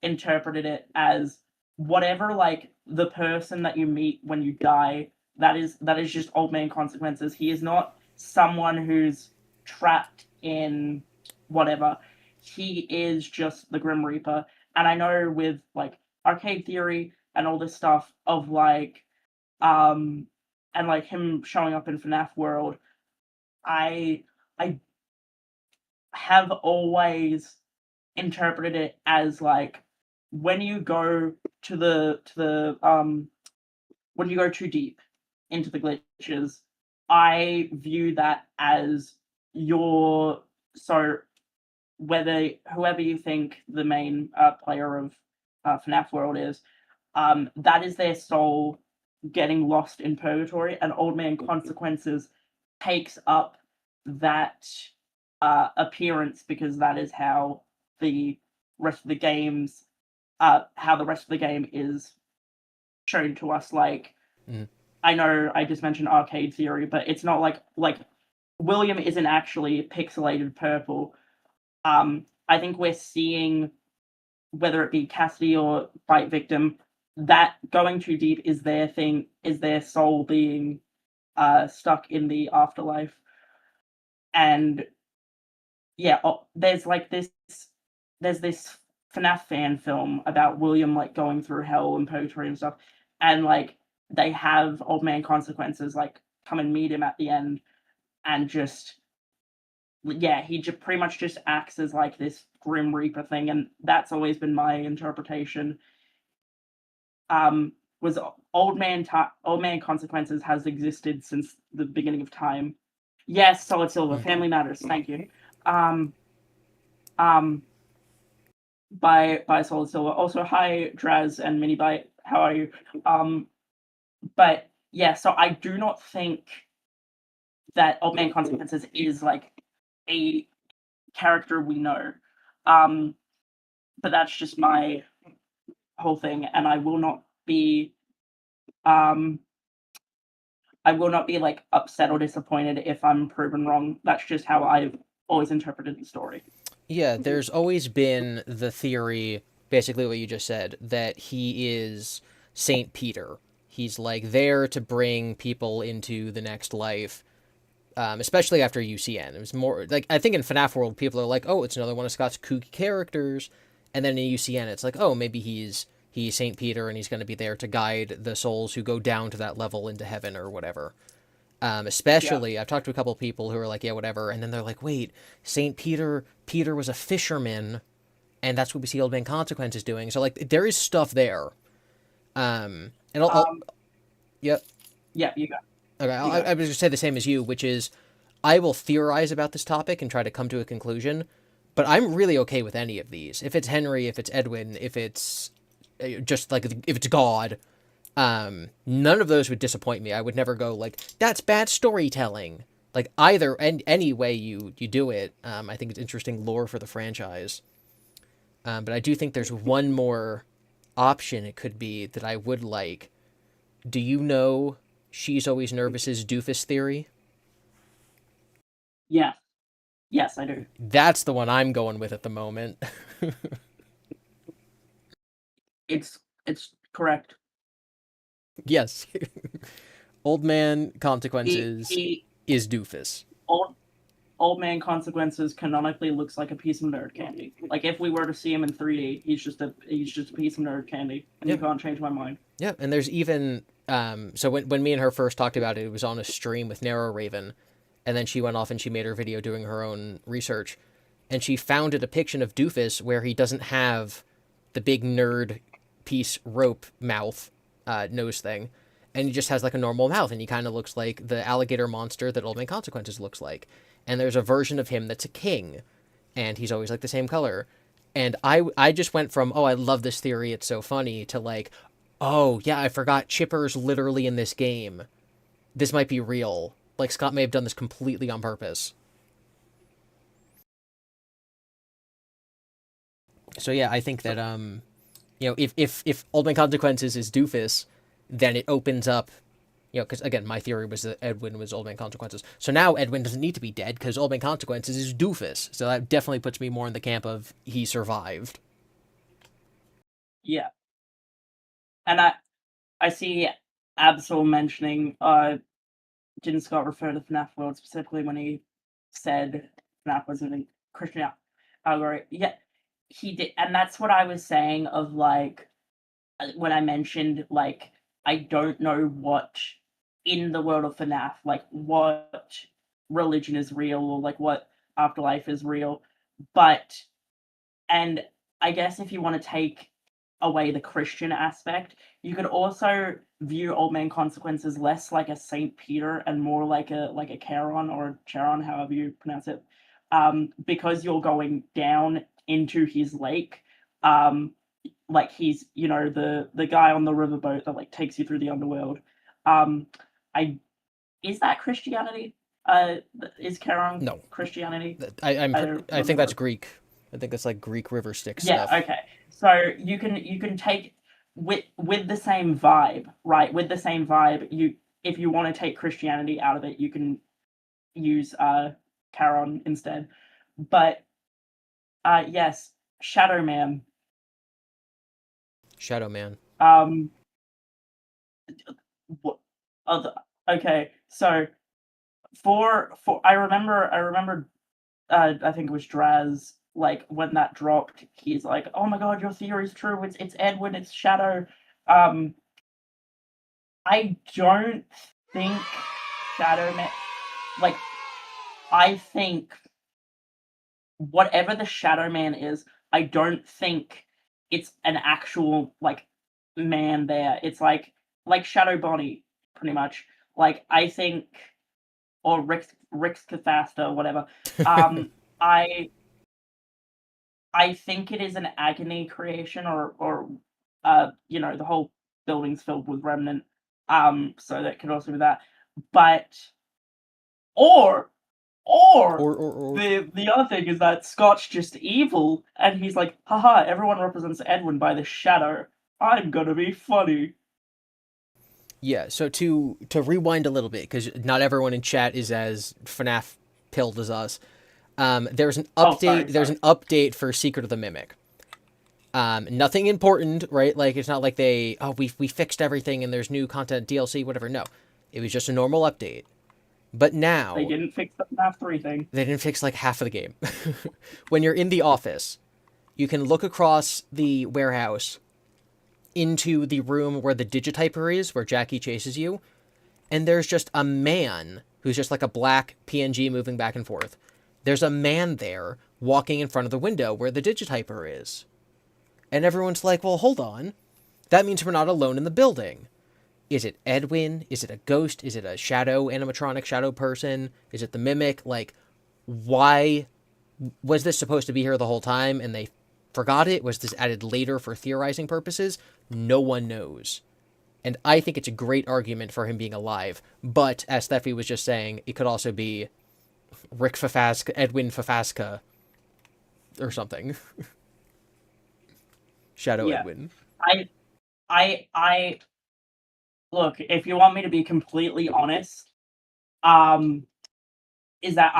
interpreted it as whatever like the person that you meet when you die. That is just old man consequences. He is not someone who's trapped in whatever. He is just the Grim Reaper. And I know with like arcade theory and all this stuff of like um and like him showing up in FNAF world, I I have always interpreted it as like when you go to the when you go too deep into the glitches, I view that as your so whether whoever you think the main player of FNAF World is, that is their soul getting lost in purgatory, and Old Man Consequences takes up that appearance because that is the rest of the games how the rest of the game is shown to us. Like Mm-hmm. I know I just mentioned arcade theory, but it's not like William isn't actually pixelated purple. I think we're seeing whether it be Cassidy or Bite Victim, that going too deep is their thing, is their soul being stuck in the afterlife. And yeah, there's this FNAF fan film about William like going through hell and purgatory and stuff, and like they have Old Man Consequences like come and meet him at the end, and just yeah, he just pretty much just acts as like this Grim Reaper thing, and that's always been my interpretation. Was Old Man Consequences has existed since the beginning of time. Yes, Solid Silver, Family Matters. Thank you. Um, um, by Solid Silver. Also, hi Draz and Minibite. How are you? But yeah, so I do not think that Old Man Consequences is like a character we know. Um, but that's just my whole thing, and um I will not be like upset or disappointed if I'm proven wrong. That's just how I've always interpreted the story. Yeah, there's always been the theory, basically what you just said, that he is Saint Peter. He's like there to bring people into the next life, especially after UCN. It was more like I think in FNAF World, people are like, "Oh, it's another one of Scott's kooky characters," and then in UCN, it's like, "Oh, maybe he's Saint Peter and he's going to be there to guide the souls who go down to that level into heaven or whatever." Yeah. Especially, I've talked to a couple of people who are like, "Yeah, whatever," and then they're like, "Wait, Saint Peter was a fisherman, and that's what we see Old Man Consequences doing." So like, there is stuff there. And Um. yep. Yeah. Okay, You go. I was going to say the same as you, which is I will theorize about this topic and try to come to a conclusion, but I'm really okay with any of these. If it's Henry, if it's Edwin, if it's just like if it's God, none of those would disappoint me. I would never go like that's bad storytelling. Like either and any way you do it, I think it's interesting lore for the franchise. But I do think there's one more option it could be that I would like. Do you know She's Always Nervous's doofus theory? Yeah. Yes, I do. That's the one I'm going with at the moment. It's correct. Yes. Old Man He Consequences he is doofus. old old man consequences canonically looks like a piece of nerd candy. Like if we were to see him in 3D, he's just a piece of nerd candy, and Yeah. you can't change my mind. Yeah, and there's even so when me and her first talked about it, it was on a stream with Narrow Raven, and then she went off and she made her video doing her own research, and she found a depiction of Doofus where he doesn't have the big nerd piece rope mouth nose thing, and he just has like a normal mouth, and he kind of looks like the alligator monster that Old Man Consequences looks like. And there's a version of him that's a king, and he's always like the same color. And I just went from, oh, I love this theory, it's so funny, to like, oh yeah, I forgot Chipper's literally in this game. This might be real. Like Scott may have done this completely on purpose. So yeah, I think that if Old Man Consequences is Doofus, then it opens up, because again, my theory was that Edwin was Old Man Consequences. So now Edwin doesn't need to be dead because Old Man Consequences is Doofus. So that definitely puts me more in the camp of he survived. Yeah, and I see Absol mentioning. Didn't Scott refer to FNAF World specifically when he said FNAF was a Christian allegory? Yeah, he did, and that's what I was saying. Of like when I mentioned like I don't know what in the world of FNAF, like what religion is real or like what afterlife is real, but and I guess if you want to take away the Christian aspect, you could also view Old Man Consequences less like a Saint Peter and more like a Charon or a Charon, however you pronounce it, because you're going down into his lake. Like he's the guy on the riverboat that like takes you through the underworld. I Is that Christianity? Is Charon No, Christianity? I don't I think that's remember. Greek. I think that's like Greek river Styx Yeah, stuff. okay. So you can take with the same vibe, right? With the same vibe, if you want to take Christianity out of it, you can use Charon instead. But yes, Shadow Man. Shadow Man. Um what other Okay, so for I remember I think it was Draz, like when that dropped, he's like, "Oh my god, your theory's true. It's Edwin, it's Shadow." Um, I don't think Shadow Man, like I think whatever the Shadow Man is, I don't think it's an actual like man there. It's like Shadow Bonnie, pretty much. Like I think, or Rick's Cathasta, whatever. Um, I I think it is an agony creation, the whole building's filled with remnant. So that could also be that. But or or Or the other thing is that Scott's just evil, and he's like, haha, everyone represents Edwin by the shadow. I'm gonna be funny. yeah. So to rewind a little bit, because not everyone in chat is as FNAF pilled as us. There's an Oh, update. There's sorry. an update for Secret of the Mimic. Nothing important, right? Like it's not like we fixed everything and there's new content, DLC, whatever. No, it was just a normal update. But They now didn't fix the FNAF 3 thing. they didn't fix like half of the game. When you're in the office, you can look across the warehouse into the room where the Digityper is, where Jackie chases you, and there's just a man who's just like a black PNG moving back and forth. There's a man there walking in front of the window where the Digityper is. And everyone's like, well, hold on. That means we're not alone in the building. Is it Edwin? Is it a ghost? Is it a shadow animatronic shadow person? Is it the mimic? Like, why was this supposed to be here the whole time and they forgot it? Was this added later for theorizing purposes? No one knows. And I think it's a great argument for him being alive. But as Theffy was just saying, it could also be Rick Fafaska, Edwin Fafaska, or something. Shadow Yeah. Edwin. I look, if you want me to be completely honest, um, is that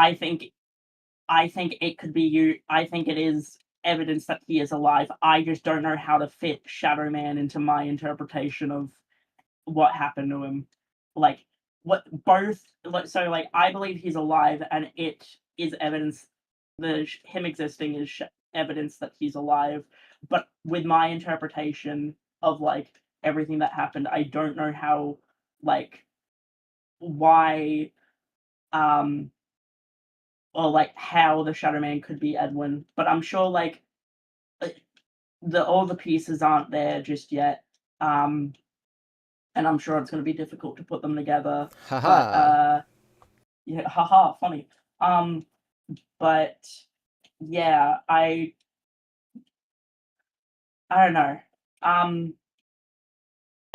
I think it could be you. I think it is evidence that he is alive. I just don't know how to fit Shadow Man into my interpretation of what happened to him. Like what both so like I believe he's alive, and it is evidence. Him existing is evidence that he's alive. But with my interpretation of like everything that happened, I don't know how like why um or like how the Shadow Man could be Edwin. But I'm sure like uh, the all the pieces aren't there just yet. Um and I'm sure it's going to be difficult to put them together. But Haha. yeah, haha, funny. Um, but yeah, I don't know. Um,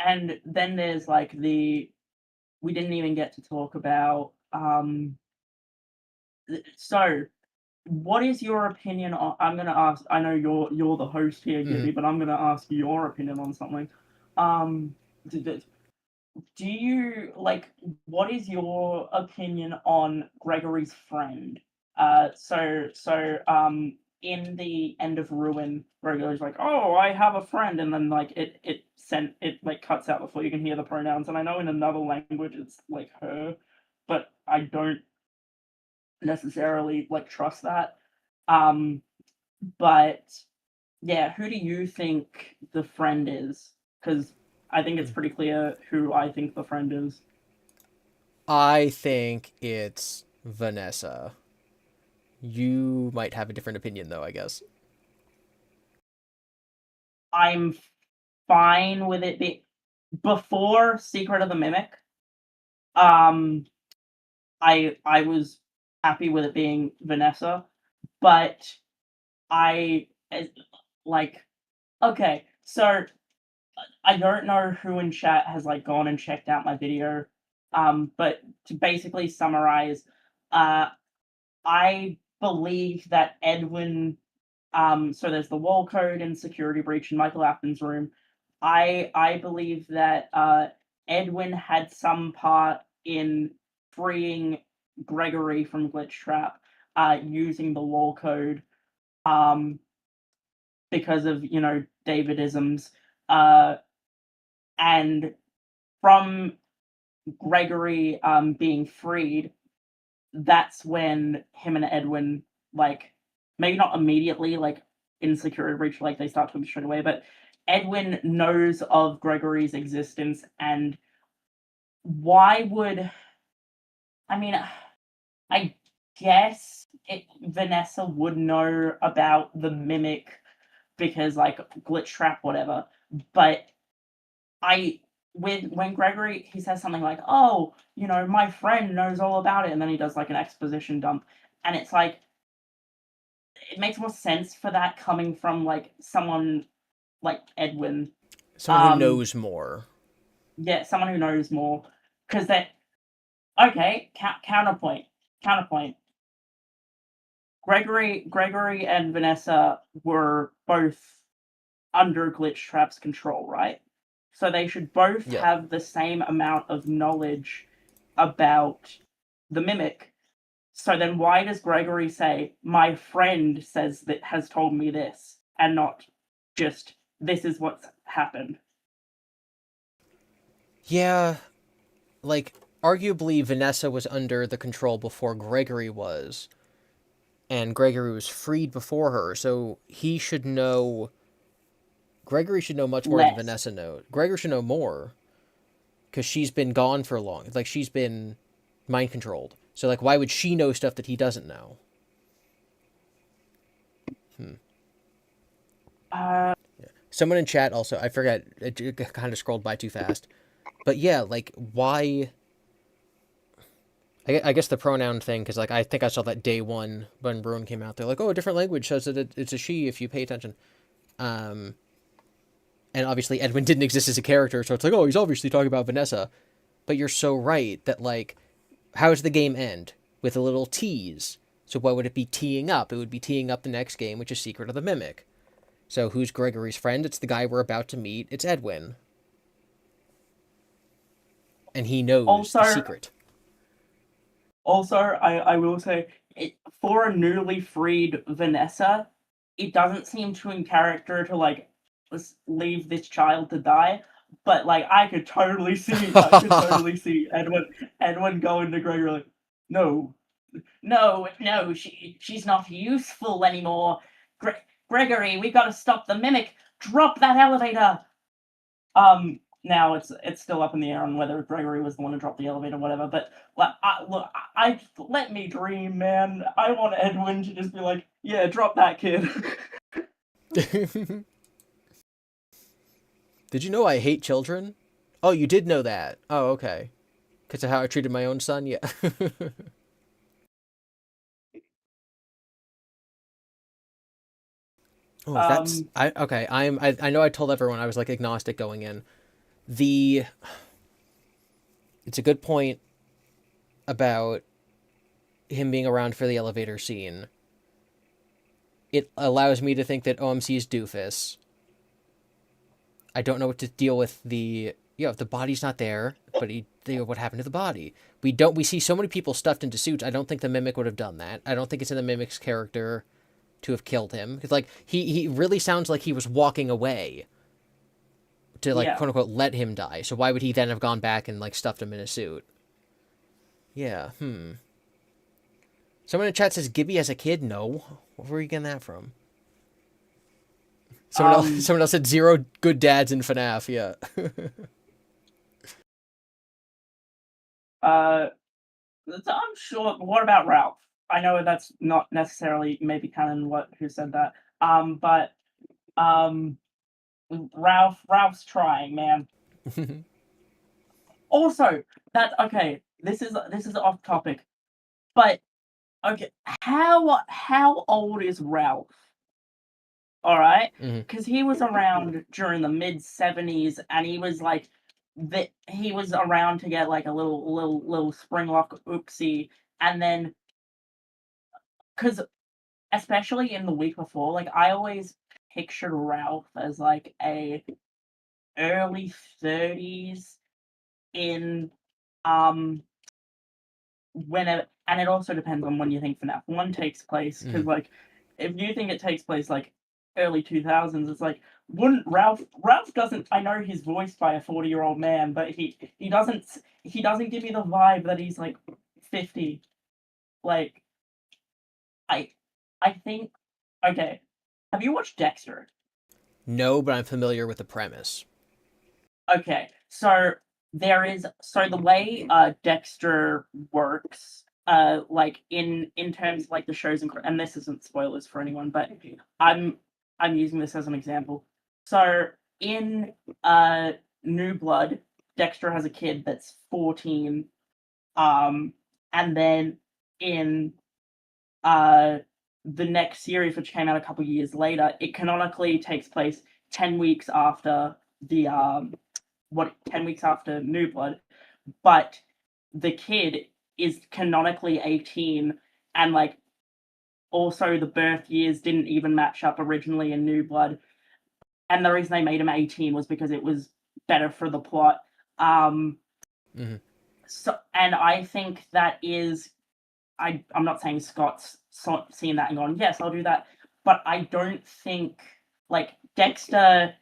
and then there's like we didn't even get to talk about so what is your opinion on I'm gonna ask I know you're the host here, Mm-hmm. GiBi, but I'm gonna ask your opinion on something. Um do you like what is your opinion on Gregory's friend? In the end of Ruin, Gregory's like, "Oh, I have a friend," and then like it like cuts out before you can hear the pronouns. And I know in another language it's like her, but I don't necessarily like trust that. Um, but yeah, who do you think the friend is? Because I think it's pretty clear who I think the friend is. I think it's Vanessa. You might have a different opinion, though, I guess. I'm fine with it being before Secret of the Mimic. Um, I was happy with it being Vanessa, but like okay, so I don't know who in chat has like gone and checked out my video. But to basically summarize, uh, I believe that Edwin. So there's the wall code and security breach in Michael Afton's room. I believe that Edwin had some part in freeing Gregory from Glitch Trap using the wall code um, because of Davidisms. Uh, and from Gregory being freed, that's when him and Edwin like maybe not immediately like in security breach like they start talking straight away, but Edwin knows of Gregory's existence. And why would I mean I guess Vanessa would know about the mimic because like glitch trap whatever, but I when Gregory he says something like, "Oh, my friend knows all about it," and then he does like an exposition dump, and it's like it makes more sense for that coming from like someone like Edwin. Someone who Um, knows more. yeah, someone who knows more, because that okay. Counterpoint. Gregory and Vanessa were both under Glitch Trap's control, right? So they should both Yeah. have the same amount of knowledge about the mimic. So then why does Gregory say, "My friend says that has told me this," and not just "this is what's happened"? Yeah, like, arguably, Vanessa was under the control before Gregory was, and Gregory was freed before her, so he should know. Gregory should know much more than Less. Vanessa knows. Gregory should know more, because she's been gone for long. Like, she's been mind controlled. So, like, why would she know stuff that he doesn't know? Uh, Someone in chat also, I forgot, it kind of scrolled by too fast. But yeah, like, why? I guess the pronoun thing, because like I think I saw that day one when Bruin came out. They're like, "Oh, a different language says that it's a she if you pay attention." Um, And obviously Edwin didn't exist as a character, so it's like, oh, he's obviously talking about Vanessa. But you're so right that, like, how does the game end? With a little tease. So what would it be teeing up? It would be teeing up the next game, which is Secret of the Mimic. So who's Gregory's friend? It's the guy we're about to meet. It's Edwin. And he knows the Also, secret. I will say, for a newly freed Vanessa, it doesn't seem too in character to like leave this child to die. But like, I could totally see Edwin going to Gregory like, no, no, she's not useful anymore. Gregory, we gotta stop the mimic. Drop that elevator. Now it's still up in the air on whether Gregory was the one to drop the elevator or whatever. But like, I let me dream, man. I want Edwin to just be like, yeah, drop that kid. Did you know I hate children? Oh, you did know that. Oh, okay. Because of how I treated my own son? Yeah. Oh, that's okay. I know I told everyone I was like agnostic going in. The It's a good point about him being around for the elevator scene. It allows me to think that OMC's doofus. I don't know what to deal with the if the body's not there, but what happened to the body? We see so many people stuffed into suits. I don't think the mimic would have done that. I don't think it's in the mimic's character to have killed him. Because like he really sounds like he was walking away to like quote unquote let him die. So why would he then have gone back and like stuffed him in a suit? Yeah, Someone in the chat says GiBi as a kid? No. Where were you getting that from? Someone else said 0 good dads in FNAF, yeah. I'm sure. What about Ralph? I know that's not necessarily maybe canon who said that. But Ralph's trying, man. Also, that okay. This is off topic, but okay. How old is Ralph? All right, because he was around during the mid-70s, and he was like he was around to get like a little springlock oopsie, and then because especially in the week before, like I always pictured Ralph as like a early 30s in whenever, and it also depends on when you think FNAF 1 takes place, because like if you think it takes place like early 2000s, it's like wouldn't Ralph doesn't, I know he's voiced by a 40-year-old man, but he doesn't give me the vibe that he's like 50. Like I think, okay, have you watched Dexter? No, but I'm familiar with the premise. Okay, so the way Dexter works, like in terms of like the shows, and this isn't spoilers for anyone, but I'm using this as an example. So in New Blood, Dexter has a kid that's 14, and then in the next series, which came out a couple years later, it canonically takes place 10 weeks after the 10 weeks after New Blood, but the kid is canonically 18, and like also the birth years didn't even match up originally in New Blood, and the reason they made him 18 was because it was better for the plot. So, and I think that is, I'm not saying Scott's seeing that and going, yes, I'll do that, but I don't think like Dexter,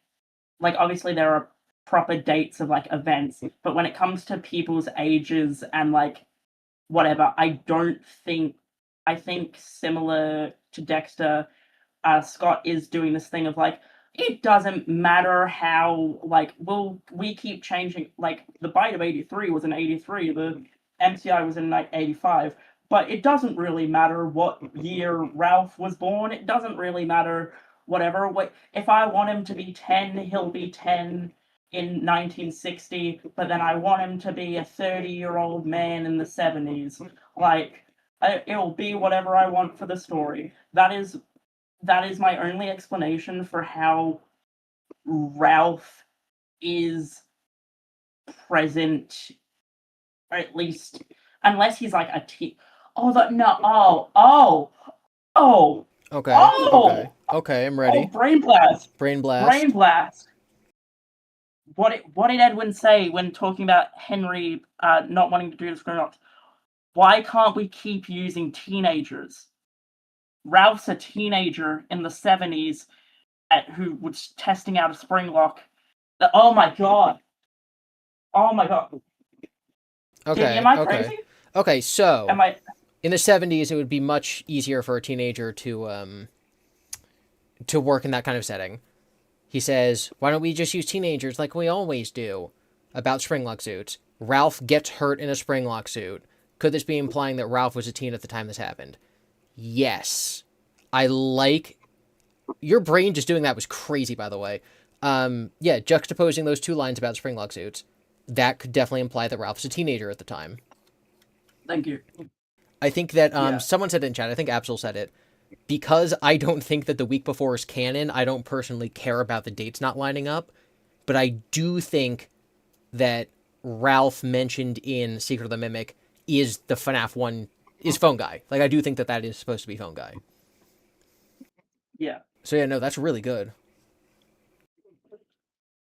like obviously there are proper dates of like events, but when it comes to people's ages and like whatever, I think similar to Dexter, Scott is doing this thing of like, it doesn't matter how like we keep changing, like the Bite of 83 was in 83, the MCI was in like 85, but it doesn't really matter what year Ralph was born, it doesn't really matter whatever. If I want him to be 10, he'll be 10 in 1960, but then I want him to be a 30-year-old man in the 70s. Like, it'll be whatever I want for the story. That is my only explanation for how Ralph is present, or at least unless he's like a Oh, no! Oh! Okay, okay, Oh! okay, I'm Oh! ready. Brain blast! Brain Brain blast. blast! What did Edwin say when talking about Henry not wanting to do this grown-ups? Why can't we keep using teenagers? Ralph's a teenager in the 70s who was testing out a spring lock. Oh my god! Oh my god! Gibby, Okay, am I okay. crazy? Okay, so Am I? in the 70s it would be much easier for a teenager to work in that kind of setting. He says, "Why don't we just use teenagers like we always do?" About springlock suits. Ralph gets hurt in a springlock suit. Could this be implying that Ralph was a teen at the time this happened? Yes. I like your brain just doing that was crazy, by the way. Yeah, juxtaposing those two lines about springlock suits, that could definitely imply that Ralph's a teenager at the time. Thank you. I think that Yeah. someone said it in chat. I think Absol said it. Because I don't think that the week before is canon, I don't personally care about the dates not lining up. But I do think that Ralph mentioned in Secret of the Mimic is the FNAF one, is Phone Guy. Like, I do think that that is supposed to be Phone Guy. Yeah. So, yeah, no, that's really good.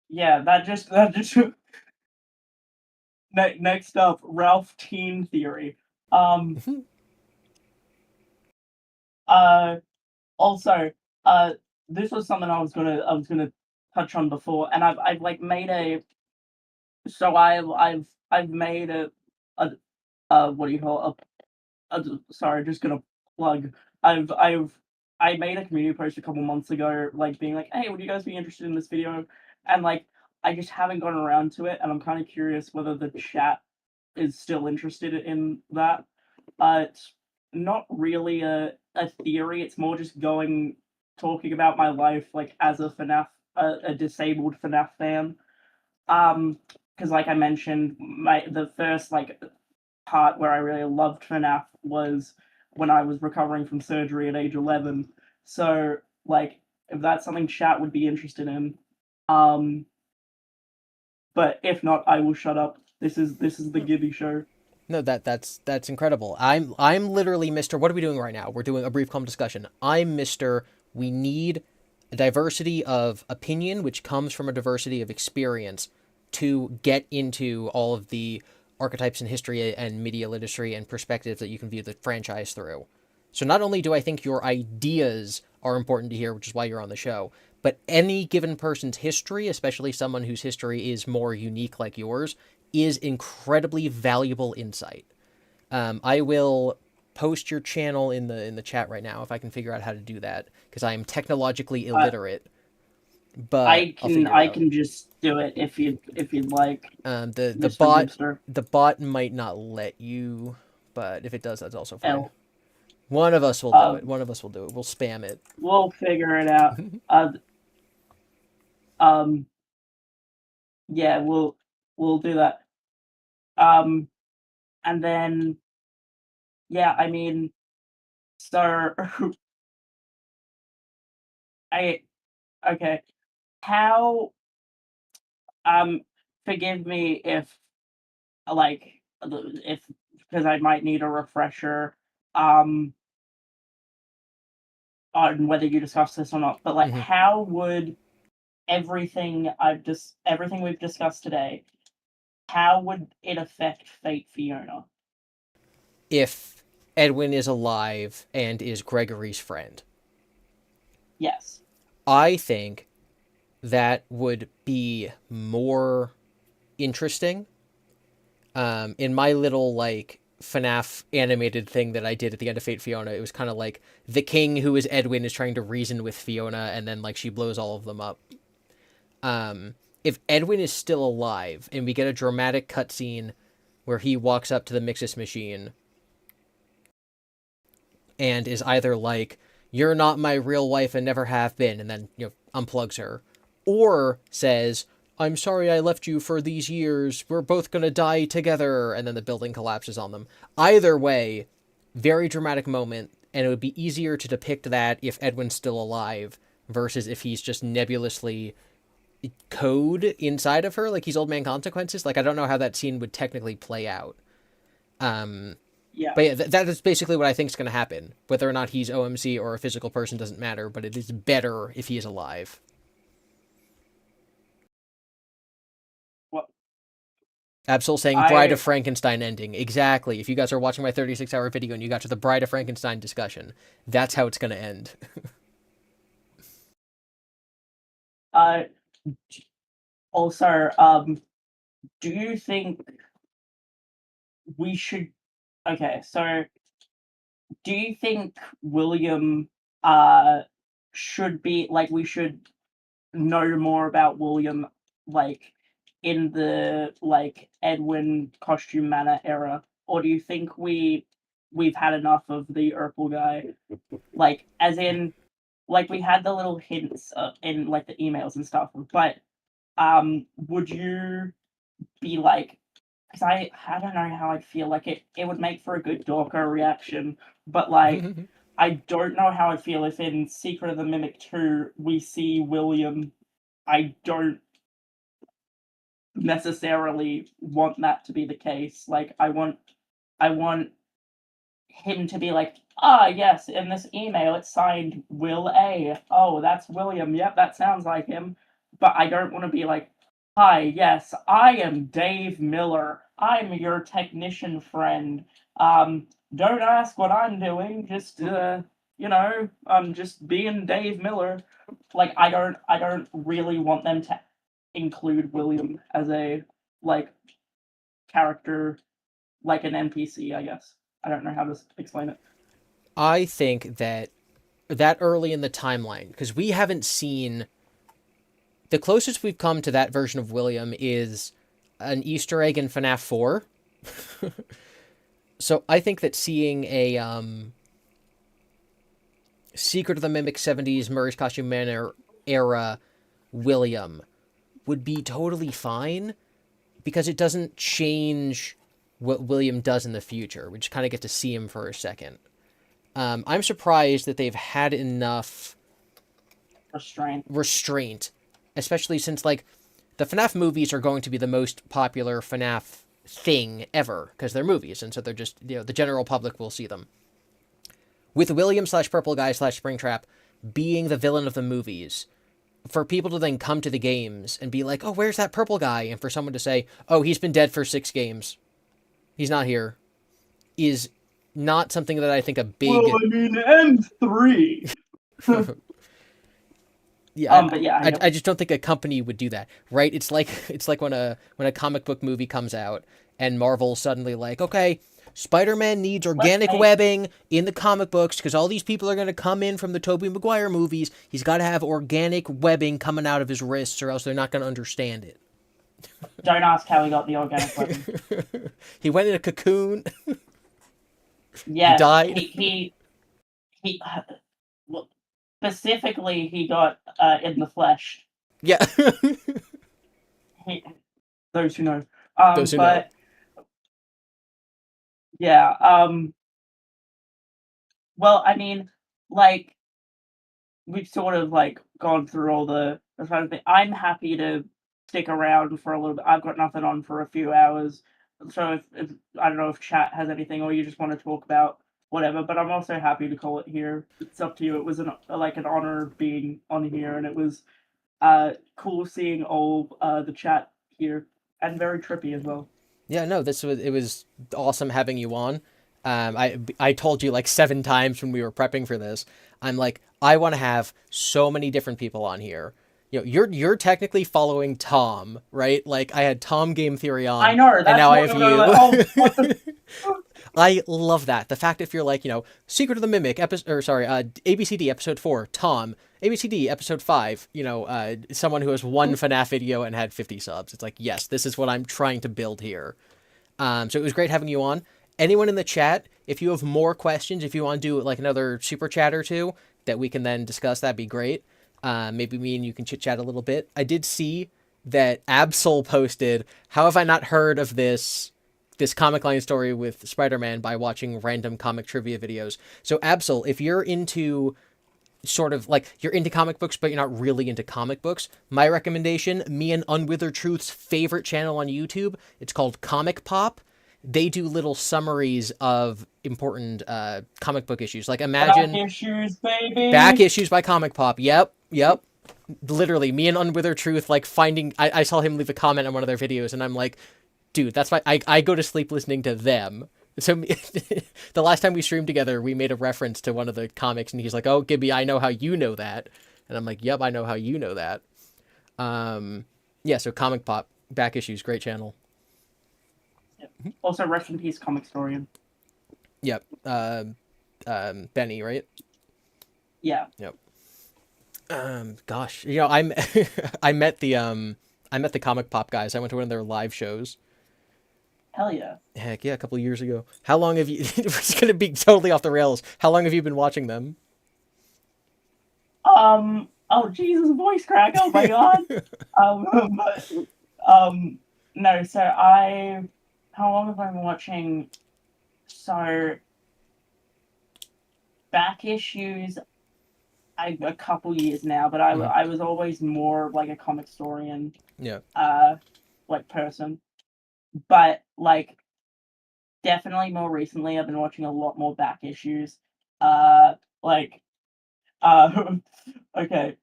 Yeah, that just next up, Ralph teen theory. Also, this was something I was gonna touch on before, and I've like made a so I've made a what do you call it? Sorry, just gonna plug. I made a community post a couple months ago, like being like, "Hey, would you guys be interested in this video?" And like, I just haven't gotten around to it, and I'm kind of curious whether the chat is still interested in that. It's not really a theory. It's more just talking about my life, like as a FNAF, a disabled FNAF fan. Because like I mentioned, the first like part where I really loved FNAF was when I was recovering from surgery at age 11. So, like, if that's something chat would be interested in, um, but if not, I will shut up. This is the GiBi show. No, that's incredible. I'm literally Mr. What are we doing right now? We're doing a brief calm discussion. I'm Mr. We need a diversity of opinion, which comes from a diversity of experience, to get into all of the archetypes in history and medieval industry and perspectives that you can view the franchise through. So not only do I think your ideas are important to hear, which is why you're on the show, but any given person's history, especially someone whose history is more unique like yours, is incredibly valuable insight. I will post your channel in the chat right now if I can figure out how to do that because I am technologically illiterate. But I'll figure it I out. can just do it if you'd like, The Mr. bot Gibster. the bot might not let you, but if it does, that's also fine. L. One of us will do it. One of us will do it. We'll spam it. We'll figure it out. Um, yeah, we'll do that. And then yeah, I mean, so I okay. How forgive me if like if because I might need a refresher um on whether you discussed this or not, but like Mhm. how would everything we've discussed today, how would it affect Fate Fiona? If Edwin is alive and is Gregory's friend, Yes. I think that would be more interesting. In my little like FNAF animated thing that I did at the end of Fate Fiona, it was kind of like the king who is Edwin is trying to reason with Fiona, and then like she blows all of them up. If Edwin is still alive and we get a dramatic cutscene where he walks up to the Mixus machine and is either like, "You're not my real wife and never have been," and then unplugs her, or says, "I'm sorry I left you for these years. We're both gonna die together," and then the building collapses on them. Either way, very dramatic moment, and it would be easier to depict that if Edwin's still alive versus if he's just nebulously code inside of her, like he's Old Man Consequences. Like I don't know how that scene would technically play out. Yeah. But yeah, that is basically what I think is going to happen. Whether or not he's OMC or a physical person doesn't matter, but it is better if he is alive. What Absol saying Bride of I Frankenstein ending. Exactly. If you guys are watching my 36-hour video and you got to the Bride of Frankenstein discussion, that's how it's going to end. uh also do you think we should okay, so do you think William should be like we should know more about William like in the like Edwin costume manor era, or do you think we've had enough of the Urkel guy? Like as in like we had the little hints in like the emails and stuff, but would you be like because I don't know how I'd feel like it would make for a good Dorker reaction, but like I don't know how I'd feel if in Secret of the Mimic 2 we see William. I don't necessarily want that to be the case. Like I want him to be like, ah yes, in this email it's signed Will A. Oh, that's William. Yep, that sounds like him. But I don't want to be like, hi, yes, I am Dave Miller. I'm your technician friend. Don't ask what I'm doing, just I'm just being Dave Miller. Like I don't really want them to include William as a like character, like an NPC, I guess. I don't know how to explain it. I think that early in the timeline, because we haven't seen the closest we've come to that version of William is an Easter egg in FNAF 4. So I think that seeing a Secret of the Mimic 70s Murray's Costume Manor era William would be totally fine because it doesn't change what William does in the future. We just kind of get to see him for a second. I'm surprised that they've had enough restraint, especially since like the FNAF movies are going to be the most popular FNAF thing ever because they're movies, and so they're just the general public will see them. With William / Purple Guy / Springtrap being the villain of the movies, for people to then come to the games and be like, oh, where's that purple guy? And for someone to say, oh, he's been dead for 6 games. He's not here. Is not something that I think a big... Well, I mean, and 3. Yeah, but yeah, I just don't think a company would do that, right? It's like when a comic book movie comes out and Marvel's suddenly like, okay, Spider-Man needs organic webbing in the comic books because all these people are going to come in from the Tobey Maguire movies. He's got to have organic webbing coming out of his wrists or else they're not going to understand it. Don't ask how he got the organic webbing. He went in a cocoon. Yeah, he died. He well, specifically he got in the flesh. Yeah. Those who know. Those who know. Yeah, well, I mean, like, we've sort of, like, gone through all the kind of thing. I'm happy to stick around for a little bit. I've got nothing on for a few hours. So if I don't know if chat has anything or you just want to talk about whatever, but I'm also happy to call it here. It's up to you. It was an honor being on here, and it was cool seeing all the chat here, and very trippy as well. Yeah, no, it was awesome having you on. I told you like 7 times when we were prepping for this. I'm like, I want to have so many different people on here. You're technically following Tom, right? Like I had Tom Game Theory on. I know, and now I have you. Like, I love that. The fact if you're like, Secret of the Mimic ABCD episode 4, Tom, ABCD episode 5, someone who has one FNAF video and had 50 subs. It's like, yes, this is what I'm trying to build here. So it was great having you on. Anyone in the chat, if you have more questions, if you want to do like another super chat or two that we can then discuss, that'd be great. Maybe me and you can chit chat a little bit. I did see that Absol posted, how have I not heard of this comic line story with Spider-Man by watching random comic trivia videos? So Absol, if you're into sort of like you're into comic books, but you're not really into comic books, my recommendation, me and Unwither Truth's favorite channel on YouTube, it's called Comic Pop. They do little summaries of important comic book issues. Like imagine Back issues, baby. back issues by Comic Pop. Yep. Literally, me and Unwither Truth, like finding, I saw him leave a comment on one of their videos, and I'm like, dude, that's why I go to sleep listening to them. So the last time we streamed together, we made a reference to one of the comics, and he's like, "Oh, GiBi, I know how you know that," and I'm like, "Yep, I know how you know that." Yeah. So Comic Pop, back issues, great channel. Yep. Also, rest in peace, comic historian. Yep. Benny, right? Yeah. Yep. Gosh, you know, I met the Comic Pop guys. I went to one of their live shows. Hell yeah. Heck yeah, a couple of years ago. How long have you? It's gonna be totally off the rails. How long have you been watching them? Oh Jesus, voice crack. Oh my god. No. So how long have I been watching? So, back issues. A couple years now, but I was always more like a comic historian. Yeah. Like person, but like definitely more recently, I've been watching a lot more back issues. Like, okay,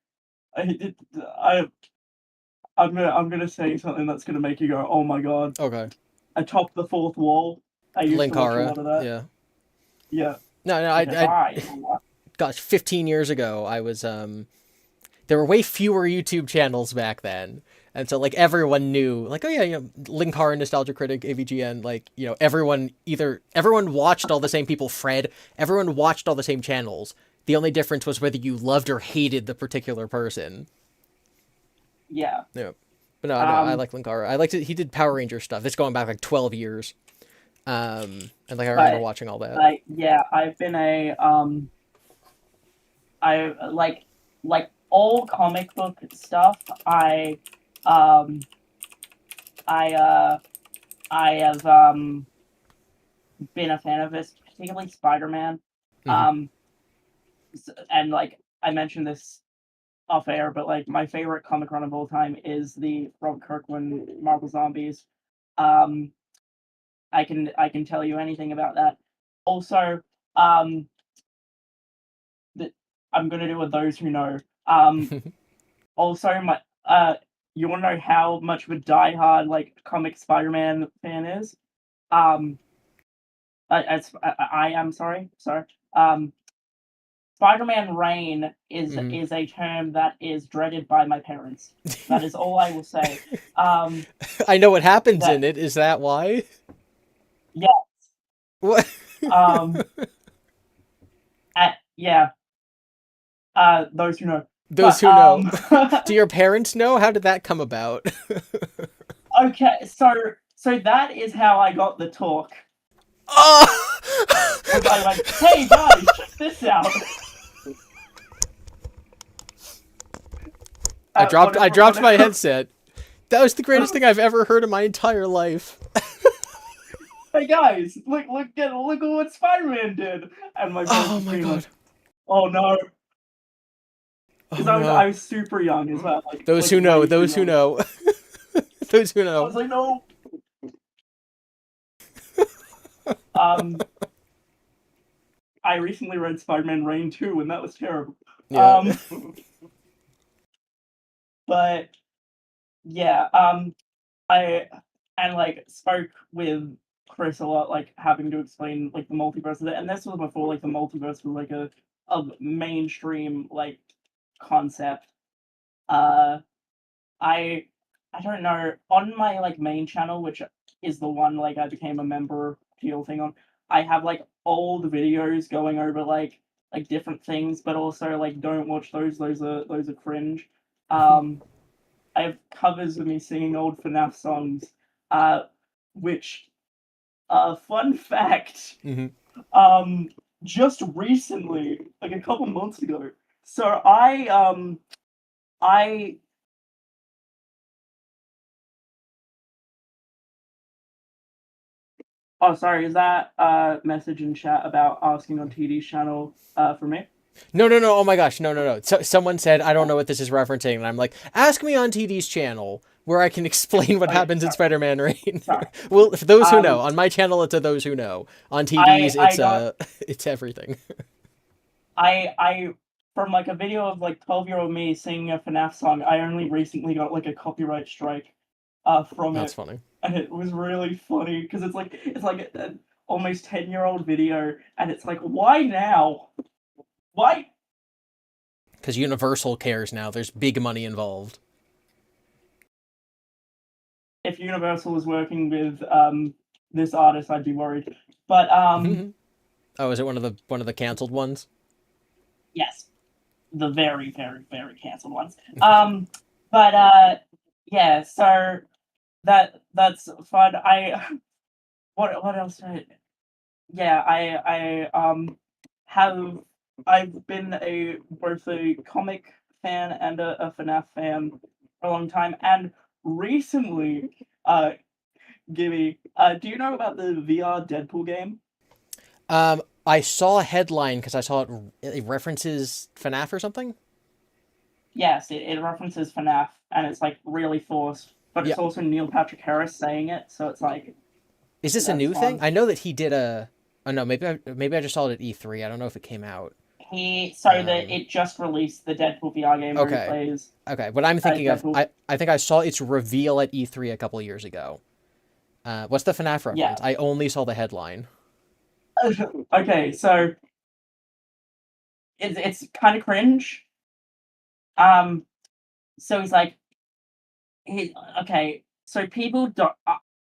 I'm gonna say something that's gonna make you go, oh my god. Okay. Atop the fourth wall. I used to watch a Linkara. lot of that. Yeah. Yeah. No, Okay, gosh, 15 years ago, I was there were way fewer YouTube channels back then. And so like everyone knew, like, oh yeah, you know, Linkara, Nostalgia Critic, AVGN, like, you know, everyone watched all the same people, Fred, everyone watched all the same channels. The only difference was whether you loved or hated the particular person. Yeah. Yeah. But no, I like Linkara. I liked it. He did Power Ranger stuff. It's going back like 12 years. And like I remember watching all that. Like, yeah, I've been I like all comic book stuff. I have been a fan of this, particularly Spider-Man. And like I mentioned this off air, but like my favorite comic run of all time is the Robert Kirkman Marvel Zombies. I can tell you anything about that. Also, I'm gonna do with those who know. Also, you want to know how much of a diehard like comic Spider-Man fan is? I am sorry. Spider-Man reign is a term that is dreaded by my parents. That is all I will say. I know what happens in it. Is that why? Yes. What? Yeah. Those who know. Those who know. Do your parents know? How did that come about? Okay, so that is how I got the talk. Oh! I went, hey guys, check this out. I dropped my headset. That was the greatest thing I've ever heard in my entire life. Hey guys, look at what Spider-Man did. And my oh my god. Like, oh no. Because I was super young as well. Like, those who know, those who know. Those who know. I was like, no. I recently read Spider-Man Reign 2, and that was terrible. Yeah. But yeah, I like spoke with Chris a lot, like having to explain like the multiverse of it, and this was before like the multiverse was like a mainstream like concept. I don't know, on my like main channel, which is the one like I became a member deal thing on, I have like old videos going over like different things, but also like don't watch those. Those are cringe. I have covers of me singing old FNAF songs, which fun fact, just recently, like a couple months ago. So I Oh, sorry, is that a message in chat about asking on TD's channel for me? No, no, no. Oh my gosh. No, no, no. So, someone said, I don't know what this is referencing. And I'm like, ask me on TD's channel where I can explain what Okay, happens in sorry, Spider-Man Rain. sorry. Well, for those who know, Um, on my channel, it's a those who know. On TD's, I got it's everything. I from like a video of like 12-year-old me singing a FNAF song. I only recently got like a copyright strike, from That's it, funny. and it was really funny because it's like an almost 10-year-old video, and it's like, why now? Why? Because Universal cares now. There's big money involved. If Universal was working with this artist, I'd be worried. But Oh, is it one of the canceled ones? yes, the very, very, very canceled ones. But yeah, so that's fun. What else? Yeah, have I've been a both a comic fan and a FNAF fan for a long time, and recently, GiBi, do you know about the VR Deadpool game? I saw a headline because I saw it references FNAF or something. Yes, it references FNAF, and it's like really forced, but Yeah. it's also Neil Patrick Harris saying it, so it's like Is this a that's new thing? fun. I know that he did a. Oh no, maybe I just saw it at E3. I don't know if it came out. That Um, it just released the Deadpool VR game where he okay, plays okay. What I'm as thinking of, Deadpool. I think I saw its reveal at E3 a couple years ago. What's the FNAF Yeah. reference? I only saw the headline. Okay, so it's kind of cringe. Um, so he's like, he okay. So people don't,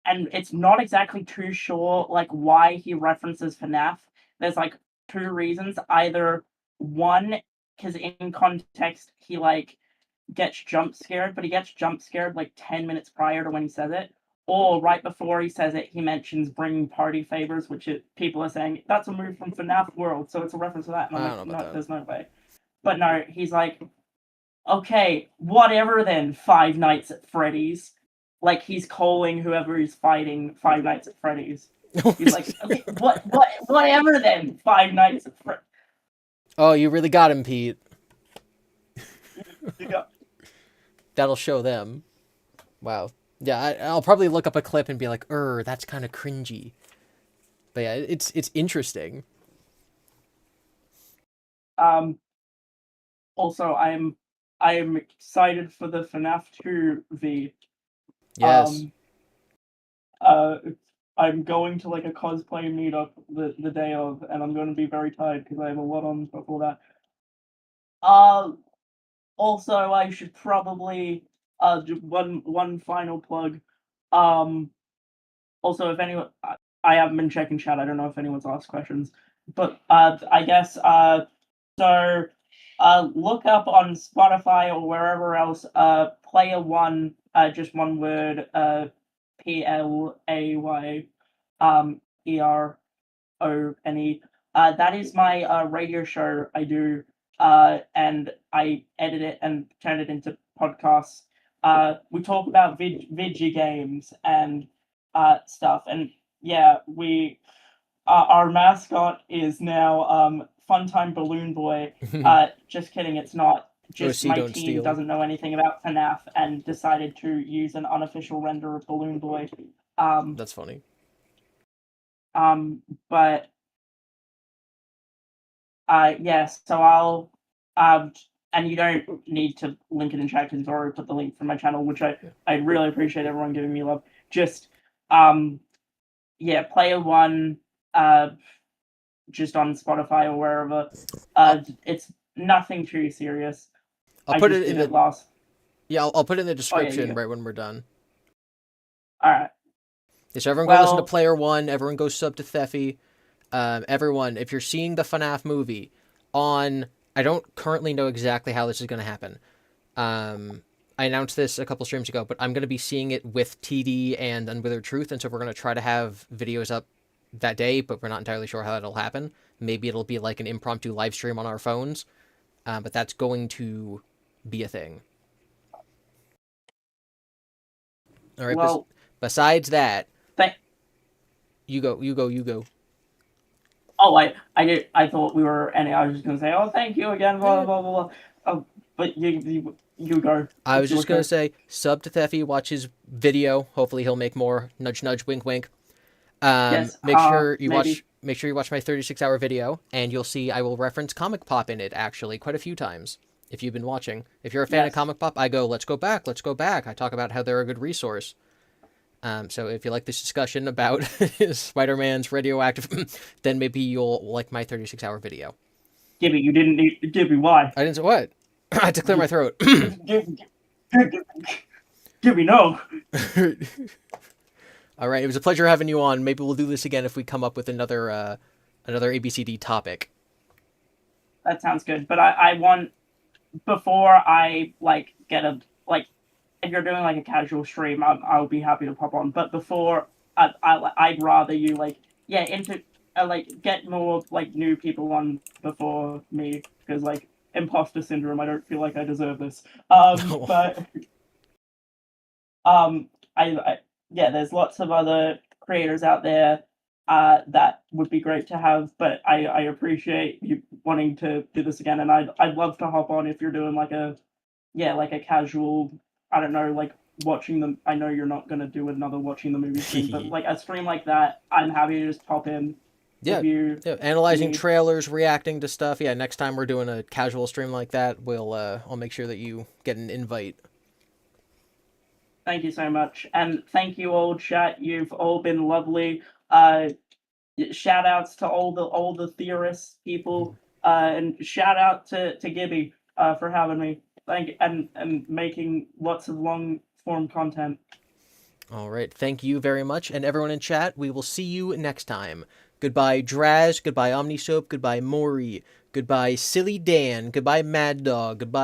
and it's not exactly too sure like why he references FNAF. There's like two reasons. Either one, because in context he like gets jump scared, but he gets jump scared like 10 minutes prior to when he says it. Or right before he says it, he mentions bringing party favors, which people are saying that's a move from FNAF World, so it's a reference to that. And I'm I don't like, know about no, that. there's no way. But no, he's like, okay, whatever then, Five Nights at Freddy's. Like he's calling whoever he's fighting Five Nights at Freddy's. He's like, okay, whatever then, Five Nights at Freddy's. Oh, you really got him, Pete. You go. That'll show them. Wow. Yeah, I'll probably look up a clip and be like, that's kind of cringy." But yeah, it's interesting. Um, Also, I am excited for the FNAF 2 V. Yes. Um, uh, I'm going to like a cosplay meetup the day of, and I'm going to be very tired because I have a lot on before that. Uh, Also, I should probably do one final plug. Um, Also, if anyone, I haven't been checking chat. I don't know if anyone's asked questions, but I guess so. Look up on Spotify or wherever else. Player One. Just one word. PLAY. ERONE. That is my radio show I do, and I edit it and turn it into podcasts. We talk about video games and stuff, and yeah, we our mascot is now Funtime Balloon Boy. Just kidding, it's not. Oh, Just see, my don't team steal. doesn't know anything about FNAF and decided to use an unofficial render of Balloon Boy. Um, That's funny. but yes, so I'll um, and you don't need to link it in chat because I've already put the link from my channel, which I really appreciate everyone giving me love. Just um, yeah, Player One, just on Spotify or wherever. I'll It's nothing too serious. I'll I put just it in did it the last. yeah, I'll put it in the Oh yeah, you description go. right when we're done. All right. Yeah, so everyone go listen to Well, Player One. Everyone go sub to Theffy. Everyone, if you're seeing the FNAF movie on, I don't currently know exactly how this is going to happen. I announced this a couple streams ago, but I'm going to be seeing it with TD and Unwithered Truth, and so we're going to try to have videos up that day, but we're not entirely sure how that'll happen. Maybe it'll be like an impromptu live stream on our phones, but that's going to be a thing. All right, well, besides that, thank you go. Oh, I thought we were ending. I was just gonna say, oh, thank you again, blah blah blah blah. But you go. I was It's your just gonna show. say, sub to Theffy, watch his video. Hopefully, he'll make more. Nudge, nudge, wink, wink. Yes, Make sure you maybe. watch. Make sure you watch my 36-hour video, and you'll see I will reference Comic Pop in it actually quite a few times. If you've been watching, if you're a fan of Yes. Comic Pop, I go, let's go back, let's go back. I talk about how they're a good resource. So if you like this discussion about Spider-Man's radioactive, then maybe you'll like my 36-hour video. GiBi, you didn't need GiBi. Why? I didn't say what. I had to clear my throat. GiBi, no. All right, it was a pleasure having you on. Maybe we'll do this again if we come up with another ABCD topic. That sounds good. But I want, before I like get a like, if you're doing like a casual stream, I'll be happy to pop on. But before, I'd rather you like, yeah, like get more like new people on before me, because like imposter syndrome. I don't feel like I deserve this. But I yeah, there's lots of other creators out there that would be great to have, but I appreciate you wanting to do this again, and I'd love to hop on if you're doing like a, yeah, like a casual, I don't know, like watching them. I know you're not gonna do another watching the movie stream, but like a stream like that, I'm happy to just pop in Yeah, if you yeah, analyzing need. trailers, reacting to stuff. Yeah, next time we're doing a casual stream like that, I'll make sure that you get an invite. Thank you so much, and thank you all, chat. You've all been lovely. Uh, Shout outs to all the theorists people, and shout out to GiBi for having me. Thank and making lots of long form content. All right, thank you very much, and everyone in chat. We will see you next time. Goodbye, Draz. Goodbye, Omnisoap. Goodbye, Maury. Goodbye, Silly Dan. Goodbye, Mad Dog. Goodbye.